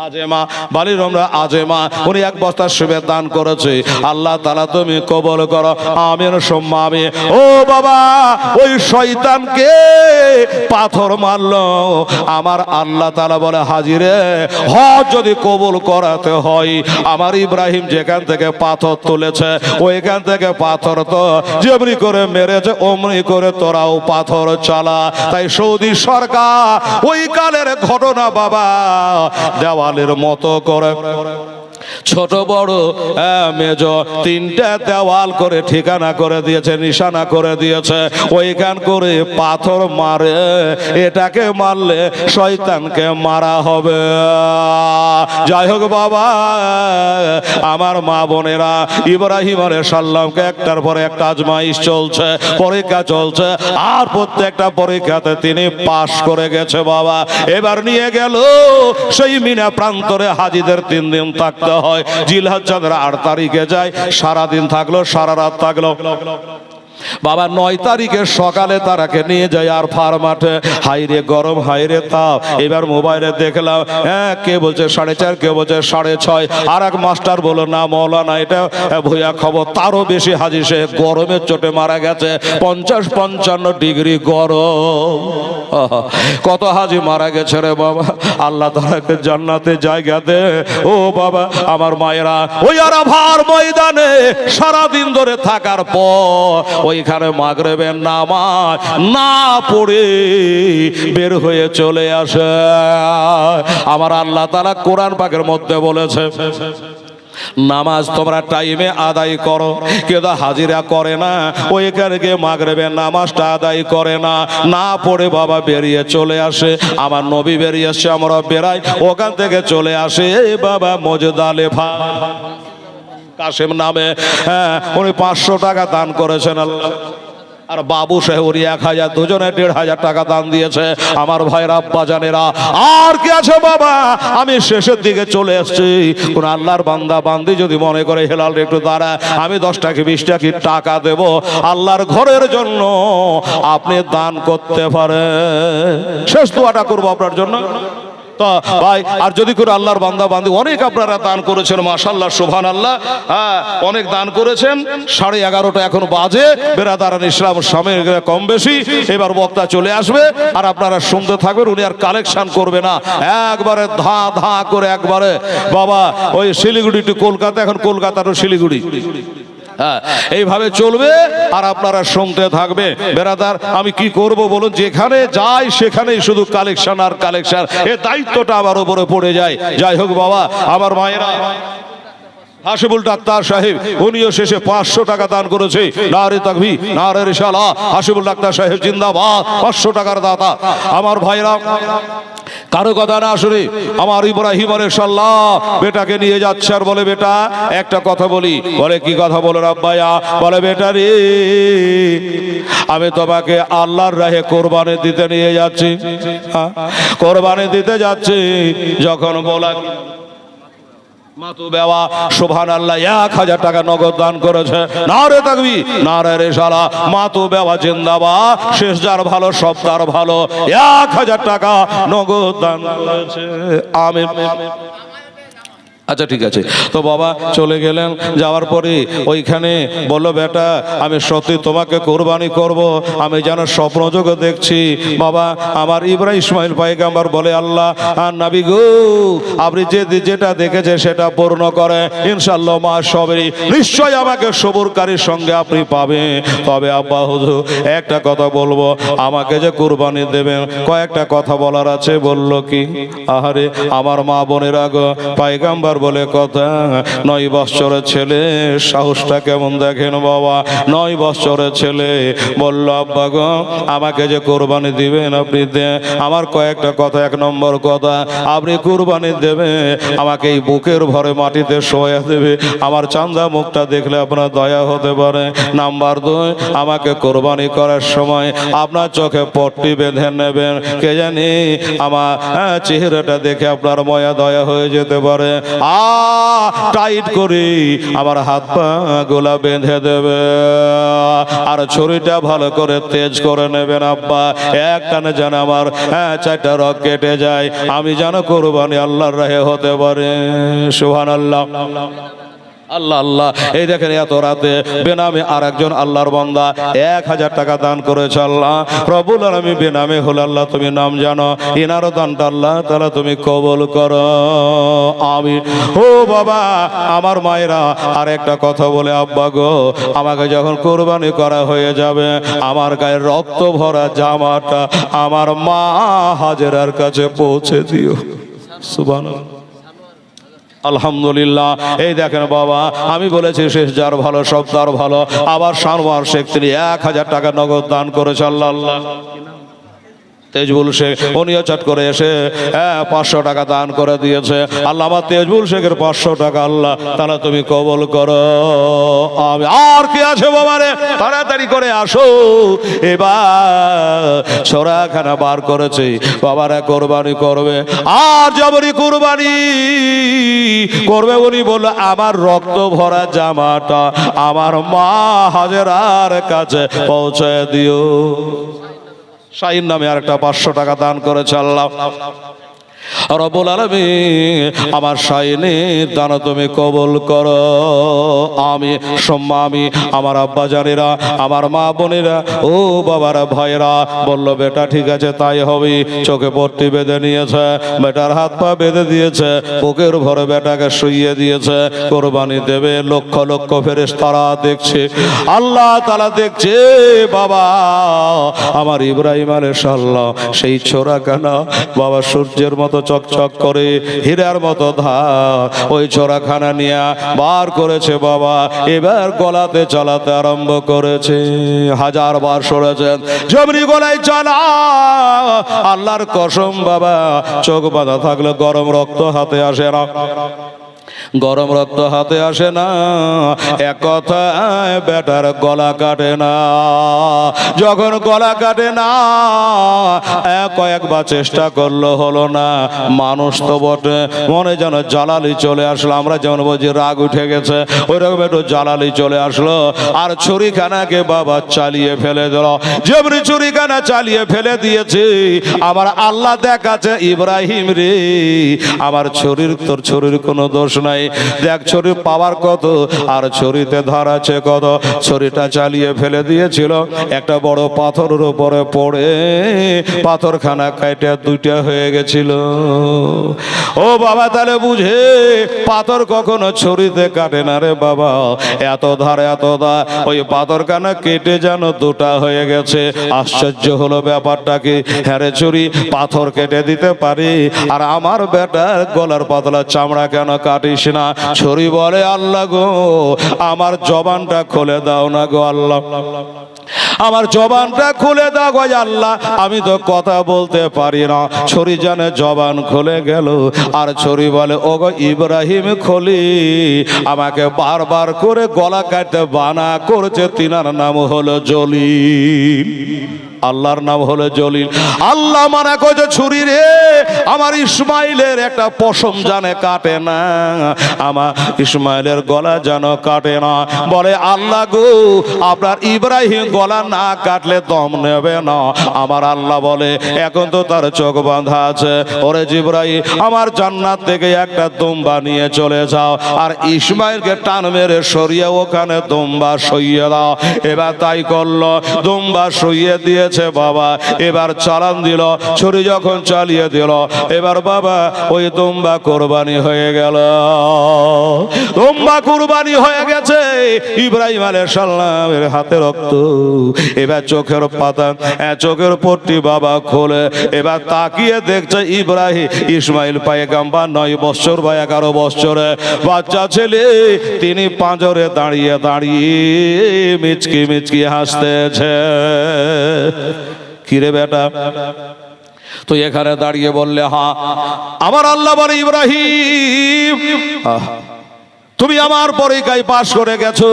আজেমা বালির আমরা আজেমা উনি 1 বস্তা শুভে দান করেছে। আল্লাহ তাআলা তুমি কবুল করো, আমিন সুম্মা আমিন। ও বাবা, ওই শয়তানকে পাথর মারলো, আমার আল্লাহ তাআলা বলে, হাজিরে হজ যদি কবুল করাতে হয়, আমার ইব্রাহিম যেখান থেকে পাথর তুলেছে ওইখান থেকে পাথর তো যেমনি করে মেরেছে অমনি করে তোরাও পাথর চালা। তাই সৌদি সরকার ওই কালের ঘটনা বাবা দেওয়ালের মতো করে ছোট বড় মেজ 3টা দেওয়াল করে ঠিকানা করে দিয়েছে, নিশানা করে দিয়েছে। ওইখান করে পাথর মারে, এটাকে মারলে শয়তানকে মারা হবে। যাই হোক বাবা, আমার মা বোনেরা, ইব্রাহিম আলাইহিস সালামকে একটার পরে একটা আজমাইশ চলছে, পরীক্ষা চলছে, আর প্রত্যেকটা পরীক্ষাতে তিনি পাশ করে গেছে বাবা। এবার নিয়ে গেল সেই মিনা প্রান্তরে, হাজীদের 3 দিন থাকতে হয়। জিলহজ্জের 8 তারিখে যায়, সারাদিন থাকলো, সারা রাত থাকলো বাবা। 9 তারিখে সকালে তারাকে নিয়ে যায় আর ফার মাঠে। হাইরে গরম, হাইরে তাপ। এবার মোবাইলে দেখলাম, কে বলছে 4.5, কে বলছে 6.5। আর এক মাস্টার বলল, না মৌলানা এটা ভুয়া খবর, তারও বেশি হাজী সাহেব গরমের চোটে মারা গেছে, 50-55 ডিগ্রি গরম। কত হাজী মারা গেছে রে বাবা, আল্লাহ তাআলাকে জান্নাতে জায়গা দে। ও বাবা আমার মায়েরা, ওই আরাফার ময়দানে সারাদিন ধরে থাকার পর ওইখানে মাগরিবের নামাজ না পড়ে বের হয়ে চলে আসে। আমার আল্লাহ তাআলা কোরআন পাকের মধ্যে বলেছে, নামাজ তোমরা টাইমে আদায় করো, কেউ হাজিরা করে না, ওইখানে গিয়ে মাগরিবের নামাজটা আদায় করে না, না পড়ে বাবা বেরিয়ে চলে আসে। আমার নবী বেরিয়ে এসছে, আমরা বেরাই, ওখান থেকে চলে আসে বাবা মুজদালিফা কাশেম নামে, হ্যাঁ উনি 500 টাকা দান করেছেন আল্লাহ। আর বাবু সাহেব উনি 1000, দুজনে 1500 টাকা দান দিয়েছে। আমার ভাইরা আব্বা জানেরা, আর কি আছে বাবা, আমি শেষের দিকে চলে এসেছি। কোন আল্লাহর বান্দা বান্দি যদি মনে করে হেলাল একটু দাঁড়া, আমি 10 টাকা 20 টাকা টাকা দেব আল্লাহর ঘরের জন্য, আপনি দান করতে পারেন। শেষ দোয়াটা করবো আপনার জন্য তো ভাই। আর যদি করে আল্লাহর বান্দা বান্দি অনেক আপনারা দান করেছেন, মাশাআল্লাহ সুবহানাল্লাহ, হ্যাঁ অনেক দান করেছেন। 11:30 এখন বাজে, বেরাদারান ইসলাম সময় কম বেশি। এবার বক্তা চলে আসবে আর আপনারা শুনতে থাকবেন, উনি আর কালেকশন করবে না, একবারে ধা ধা করে একবারে বাবা ওই শিলিগুড়ি টু কলকাতা, এখন কলকাতা টু শিলিগুড়ি, হ্যাঁ এইভাবে চলবে আর আপনারা শুনতে থাকবে। বেরাদার আমি কি করব বলুন, যেখানে যাই সেখানেই শুধু কালেকশন আর কালেকশন, এই দায়িত্বটা আমার উপরে পড়ে যায়। যাই হোক বাবা, আমার মায়েরা, হাসিবুল ডাক্তার সাহেব উনিও শেষে 500 টাকা দান করেছে। নারে তাকবীর, নারে রিসালা, হাসিবুল ডাক্তার সাহেব জিন্দাবাদ, 500 টাকার দাতা। আমার ভাইরা, কারো কথা না শুনে আমার ইব্রাহিম আলাইহিসসালাম বেটাকে নিয়ে যাচ্ছে আর বলে, বেটা একটা কথা বলি। বলে কি কথা বলো আব্বায়া? বলে বেটা রে, আমি তোমাকে আল্লাহর রাহে কোরবানি দিতে নিয়ে যাচ্ছি, কোরবানি দিতে যাচ্ছি। যখন বলা মাতু বেওয়া সুবহানাল্লাহ 1000 টাকা নগদ দান করেছে। নারে তাকবীর, নারে রিসালা, মাতু বেওয়া জিন্দাবাদ, শেষ যার ভালো সব তার ভালো, 1000 টাকা নগদ দান করেছে। আমিন। আচ্ছা ঠিক আছে, তো বাবা চলে গেলেন। যাওয়ার পরে ওইখানে বলল, বেটা আমি সত্যি তোমাকে কোরবানি করব, আমি যেন স্বপ্ন যোগে দেখছি। বাবা আমার ইব্রাহিম ইসমাইল পয়গম্বর বলে, আল্লাহ আর নবী গো, আপনি যেটা দেখেছে সেটা পূর্ণ করে ইনশাআল্লাহ মা সবেরই নিশ্চয় আমাকে সবুরকারীর সঙ্গে আপনি পাবেন। তবে আব্বা হুজুর একটা কথা বলবো, আমাকে যে কোরবানি দেবেন কয়েকটা কথা বলার আছে। বলল কি? আহারে আমার মা বোনেরা গো, পয়গম্বর বলে কথা, 9 বছরের ছেলে, সাহসটা কেমন দেখেন বাবা, 9 বছরের ছেলে বলল, আব্বা গো আমাকে যে কোরবানি দিবেন আপনি দেন। আমার কয়েকটা কথা, 1 নম্বর কথা, আপনি কোরবানি দেবে আমাকে এই বুকের ভরে মাটিতে শোয়া দেবে, আমার চান্দা মুখটা দেখলে আপনার দয়া হতে পারে। নাম্বার 2, আমাকে কোরবানি করার সময় আপনার চোখে পট্টি বেঁধে নেবেন, কে জানি আমার চেহারাটা দেখে আপনার ময়া দয়া হয়ে যেতে পারে। টাইট করে আমার হাত পা গোলা বেঁধে দেবে, আর ছুরিটা ভালো করে তেজ করে নেবেন আব্বা, একটানে যেন আমার 4টা রক কেটে যায়, আমি যেন কোরবানি আল্লাহর রাহে হতে পারে। সুবহানাল্লাহ। আল্লাহ আল্লাহ। এই দেখেন এত রাতে বেনামে আর একজন আল্লাহর বান্দা 1000 টাকা দান করেছে। আল্লাহ রব্বুল আলামিন বেনামে হল, আল্লাহ তুমি নাম জানো, এনারও দানটা আল্লাহ তাআলা তুমি কবুল করো। আমিন। ও বাবা আমার মায়েরা, আর একটা কথা বলে, আব্বা গো আমাকে যখন কোরবানি করা হয়ে যাবে, আমার গায়ে রক্ত ভরা জামাটা আমার মা হাজেরার কাছে পৌঁছে দিও। সুবহানাল্লাহ। আলহামদুলিল্লাহ। এই দেখেন বাবা, আমি বলেছি শেষ যার ভালো সব তার ভালো। আবার সানোয়ার শেখ তিনি 1000 টাকা নগদ দান করেছে। আল্লাহ আল্লাহ। তেজবুল শেখ উনিও চট করে এসে 500 টাকা দান করে দিয়েছে। আল্লাহ আমার তেজবুল শেখের 500 টাকা আল্লাহ তাহলে তুমি কবুল করো। আমি আর কি আছে বাবা রে, তাড়াতাড়ি করে আসো, এবার ছোরাখানা বার করেছে বাবারা কোরবানি করবে। আর যবরই কোরবানি করবে উনি বলল, আমার রক্ত ভরা জামাটা আমার মা হাজেরার কাছে পৌঁছে দিও। শাহিন নামে আরেকটা 500 টাকা দান করেছে। আল্লাহ রব্বুল আলামিন আমার শাহিনের দান তুমি কবুল করো। আমি সম্মামি আমার আব্বা জানেরা, আমার মা বোনেরা, ও বাবারা ভাইরা বলল, বেটা ঠিক আছে তাই হবে। চোখে পট্টি বেঁধে নিয়েছে, বেটার হাত পা বেঁধে দিয়েছে, বুকের ভরে বেটাকে শুইয়ে দিয়েছে। কোরবানি দেবে, লক্ষ লক্ষ ফেরেশতারা দেখছে, আল্লাহ তাআলা দেখছে। বাবা আমার ইব্রাহিম আলাইহিস সালাম সেই ছোরা কানা বাবা সূর্যের মতো চকচক করে, হীরার মতো ধার, ওই চোরাখানা নিয়ে বার করেছে বাবা। এবার গলাতে চালাতে আরম্ভ করেছে। 1000 বার সরেছেন, যেমনি গলায় চালা, আল্লাহর কসম বাবা, চোখ বাঁধা থাকলে গরম রক্ত হাতে আসে না, গরম রক্ত হাতে আসে না। এক কথায় বেটার গলা কাটে না। যখন গলা কাটে না, কয়েকবার চেষ্টা করলো, হলো না। মানুষ তো বটে, মনে যেন জ্বালালি চলে আসলো। আমরা যেমন বলছি রাগ উঠে গেছে, ওই রকম একটু জ্বালালি চলে আসলো। আর ছুরিখানাকে বাবা চালিয়ে ফেলে দিল। যেমনি ছুরিখানা চালিয়ে ফেলে দিয়েছে, আমার আল্লাহ দেখাচ্ছে, ইব্রাহিম রে, আমার ছুরির, তোর ছুরির কোনো দোষ নাই। দেখ ছুরির পাওয়ার কত, আর ছুরিতে ধার আছে কত। ছুরিটা চালিয়ে ফেলে দিয়েছিল, একটা বড় পাথরের উপরে পড়ে পাথরখানা কাইটা 2টা হয়ে গেছিল। ও বাবা, তাহলে বুঝে, পাথর কখনো ছুরিতে কাটে না রে বাবা। এত ধার, এত ধার, ওই পাথরখানা কেটে যেন 2টা হয়ে গেছে। আশ্চর্য হলো ব্যাপারটা কি, হ্যাঁ রে, ছুরি পাথর কেটে দিতে পারি, আর আমার বেটার গলার পাতলা চামড়া কেন কাটিস না? ছুরি বলে, আল্লাহ গো, আমার জবানটা খুলে দাও না গো আল্লাহ, আমার জবানটা খুলে দাও গো আল্লাহ, আমি তো কথা বলতে পারি না। ছুরি জানে জবান খুলে গেল। আর ছুরি বলে, ও গো ইব্রাহিম খলি, আমাকে বারবার করে গলা কাটতে বানা করেছে। তিনার নাম হলো জলিল, আল্লাহর নাম হলো জলিল। আল্লাহ মানা করছে, ছুরি রে, আমার ইসমাইলের একটা পশম জানে কাটে না, আমার ইসমাইলের গলা যেন কাটে না। বলে, আল্লাহ গো, আপনার ইব্রাহিম গলা না কাটলে দম নেবে না। আমার আল্লাহ বলে, এখন তো তার চোখ বাঁধা আছে, ওরে জিবরাইল, আমার জান্নাত থেকে একটা দুম্বা নিয়ে চলে যাও, আর ইসমাইলকে টান মেরে সরিয়ে ওখানে দুম্বা সইয়ে দাও। এবার তাই করলো, দুম্বা সইয়ে দিয়ে বাবা। এবার চালান দিল, ছুরি যখন চালিয়ে দিল, এবার বাবা ওই দুম্বা কোরবানি হয়ে গেল। দুম্বা কোরবানি হয়ে গেছে, ইব্রাহিম আলাইহিস সালামের হাতে রক্ত। এবার চোখের পাতা, চোখের পট্টি বাবা খোলে। এবার তাকিয়ে দেখছে ইব্রাহিম, ইসমাইল পয়গম্বর 9 বছর বা 11 বছরে বাচ্চা ছেলে, তিনি পাঁজরে দাঁড়িয়ে দাঁড়িয়ে মিচকি মিচকি হাসতেছে। কিরে বেটা, তুই এখানে দাঁড়িয়ে বললে? হ্যাঁ। আমার আল্লাহ বলে, ইব্রাহিম, তুমি আমার পরীক্ষায় পাশ করে গেছো।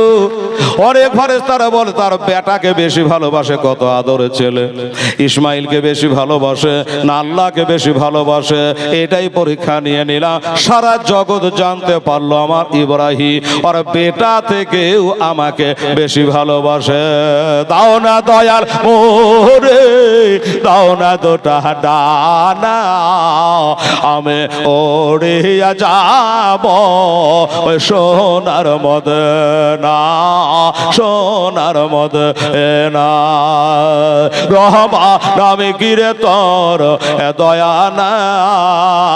অনেক ফেরেশতারা বলে তার বেটাকে বেশি ভালোবাসে, কত আদরের ছেলে, ইসমাইলকে বেশি ভালোবাসে না আল্লাহকে বেশি ভালোবাসে? এটাই পরীক্ষা নিয়ে নিলাম। সারা জগৎ জানতে পারলো আমার ইব্রাহিম আর বেটা থেকেও আমাকে বেশি ভালোবাসে। দাও না দয়াল মোরে, দাও না 2টা ডানা, আমি ওড়িয়া যাব ওই সোনার মদিনা, সোনার মদিনা। রহমান আমি গিরে তোর দয়া নাই,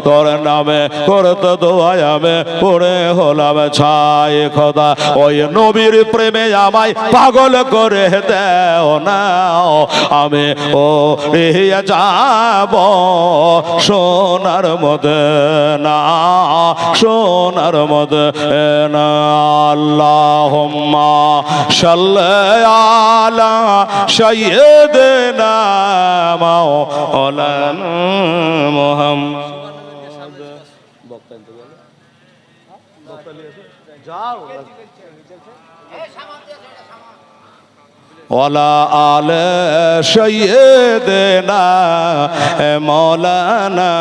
তোর নামে করতে দোয়াই আমি পড়ে হলাম ছাই। খোদা ওই নবীর প্রেমে আমায় পাগল করে দেও না, আমি ও রিয়া যাব সোনার মদিনা, সোনার মদিনা। আল্লাহুম্মা সাল্লি আলা সাইয়্যিদিনা মাওলানা মুহাম্মদ। ওয়ালা আলে সাইয়্যিদিনা মাওলানা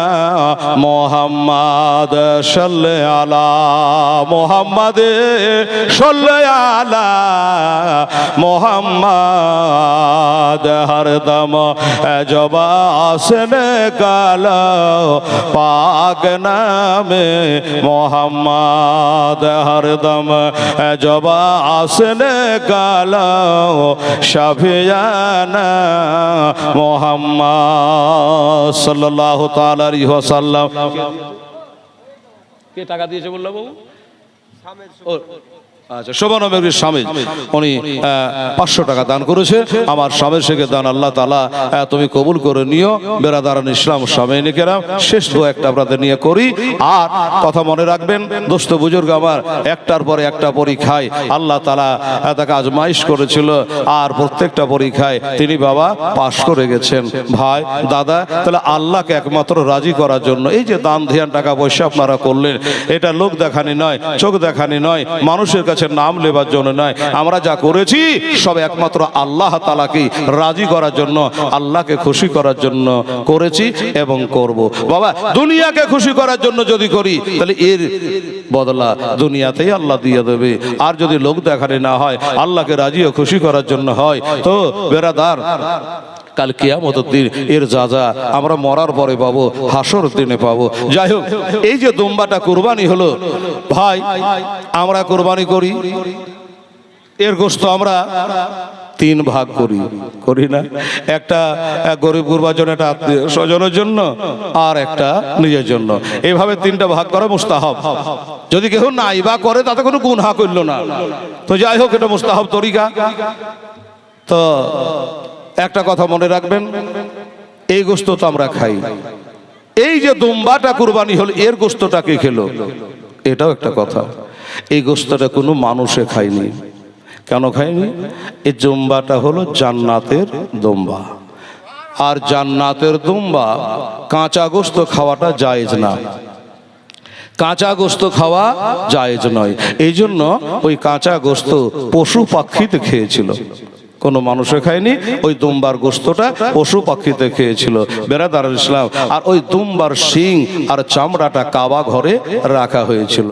মুহাম্মদ সাল্লি আলা মুহাম্মদ সাল্লি আলা মুহাম্মদ। হরদম জবা আসনে কালা পাক নামে মুহাম্মদ, হরদম জবা আসনে কালা শাফিয়ানা মুহাম্মদ সাল্লাল্লাহু তাআলা আলাইহি ওয়াসাল্লাম। কে টাকা দিয়েছে বললো বাবু? আচ্ছা, শোভনা বেগমের স্বামী উনি 500 টাকা দান করেছে। আমার স্বামীর শেখে দান আল্লাহ তাআলা তুমি কবুল করে নিও। বেরাদারান ইসলাম স্বামী কেরাম, শেষ দোয়া একটা আপনাদের নিয়ে করি। আর কথা মনে রাখবেন দোস্ত বুজুর্গ আমার, একটার পরে একটা পরীক্ষায় আল্লাহ তাআলা তাকে আজমাইশ করেছিল, আর প্রত্যেকটা পরীক্ষায় তিনি বাবা পাশ করে গেছেন। ভাই দাদা, তাহলে আল্লাহকে একমাত্র রাজি করার জন্য এই যে দান ধ্যান টাকা পয়সা আপনারা করলেন, এটা লোক দেখানি নয়, চোখ দেখানি নয়, মানুষের কাছে নাম লেবার জন্য নয়। আমরা যা করেছি সব একমাত্র আল্লাহ তাআলাকে রাজি করার জন্য, আল্লাহকে খুশি করার জন্য করেছি এবং করব। বাবা দুনিয়াকে খুশি করার জন্য যদি করি তাহলে এর বদলা দুনিয়াতেই আল্লাহ দিয়ে দেবে। আর যদি লোক দেখানি না হয়, আল্লাহকে রাজি ও খুশি করার জন্য হয়, তো বেরাদার কাল কিয়ামতের দিন এর যা আমরা মরার পরে পাবো, হাসর দিনে পাবো। যাই হোক, এই যে দুম্বাটা কুরবানি হলো, ভাই আমরা কুরবানি করি, এর গোশত আমরা 3 ভাগ করি না? একটা গরিব গুরবার জন্য, একটা আত্মীয় স্বজনের জন্য, আর একটা নিজের জন্য। এইভাবে 3টা ভাগ করা মুস্তাহাব। যদি কেউ নাই বা করে তাতে কোনো গুনাহ করলো না। তো যাই হোক, এটা মুস্তাহাব তরিকা। তো একটা কথা মনে রাখবেন, এই গোশত তো আমরা খাই। এই যে দুম্বাটা কুরবানি হলো, এর গোশতটা কে খেলো? এটাও একটা কথা। এই গোশতটা কোনো মানুষে খায়নি। কেন খায়নি? এই দুম্বাটা হলো জান্নাতের দুম্বা, আর জান্নাতের দুম্বা কাঁচা গোশত খাওয়াটা জায়েজ না। কাঁচা গোশত খাওয়া জায়েজ নয়। এই জন্য ওই কাঁচা গোশত পশু পাখিতে খেয়েছিল, কোনো মানুষে খায়নি। ওই দুম্বার গোশতটা পশু পাখিতে খেয়েছিল বেরাদার ইসলাম। আর ওই দুম্বার শিং আর চামড়াটা কাবা ঘরে রাখা হয়েছিল।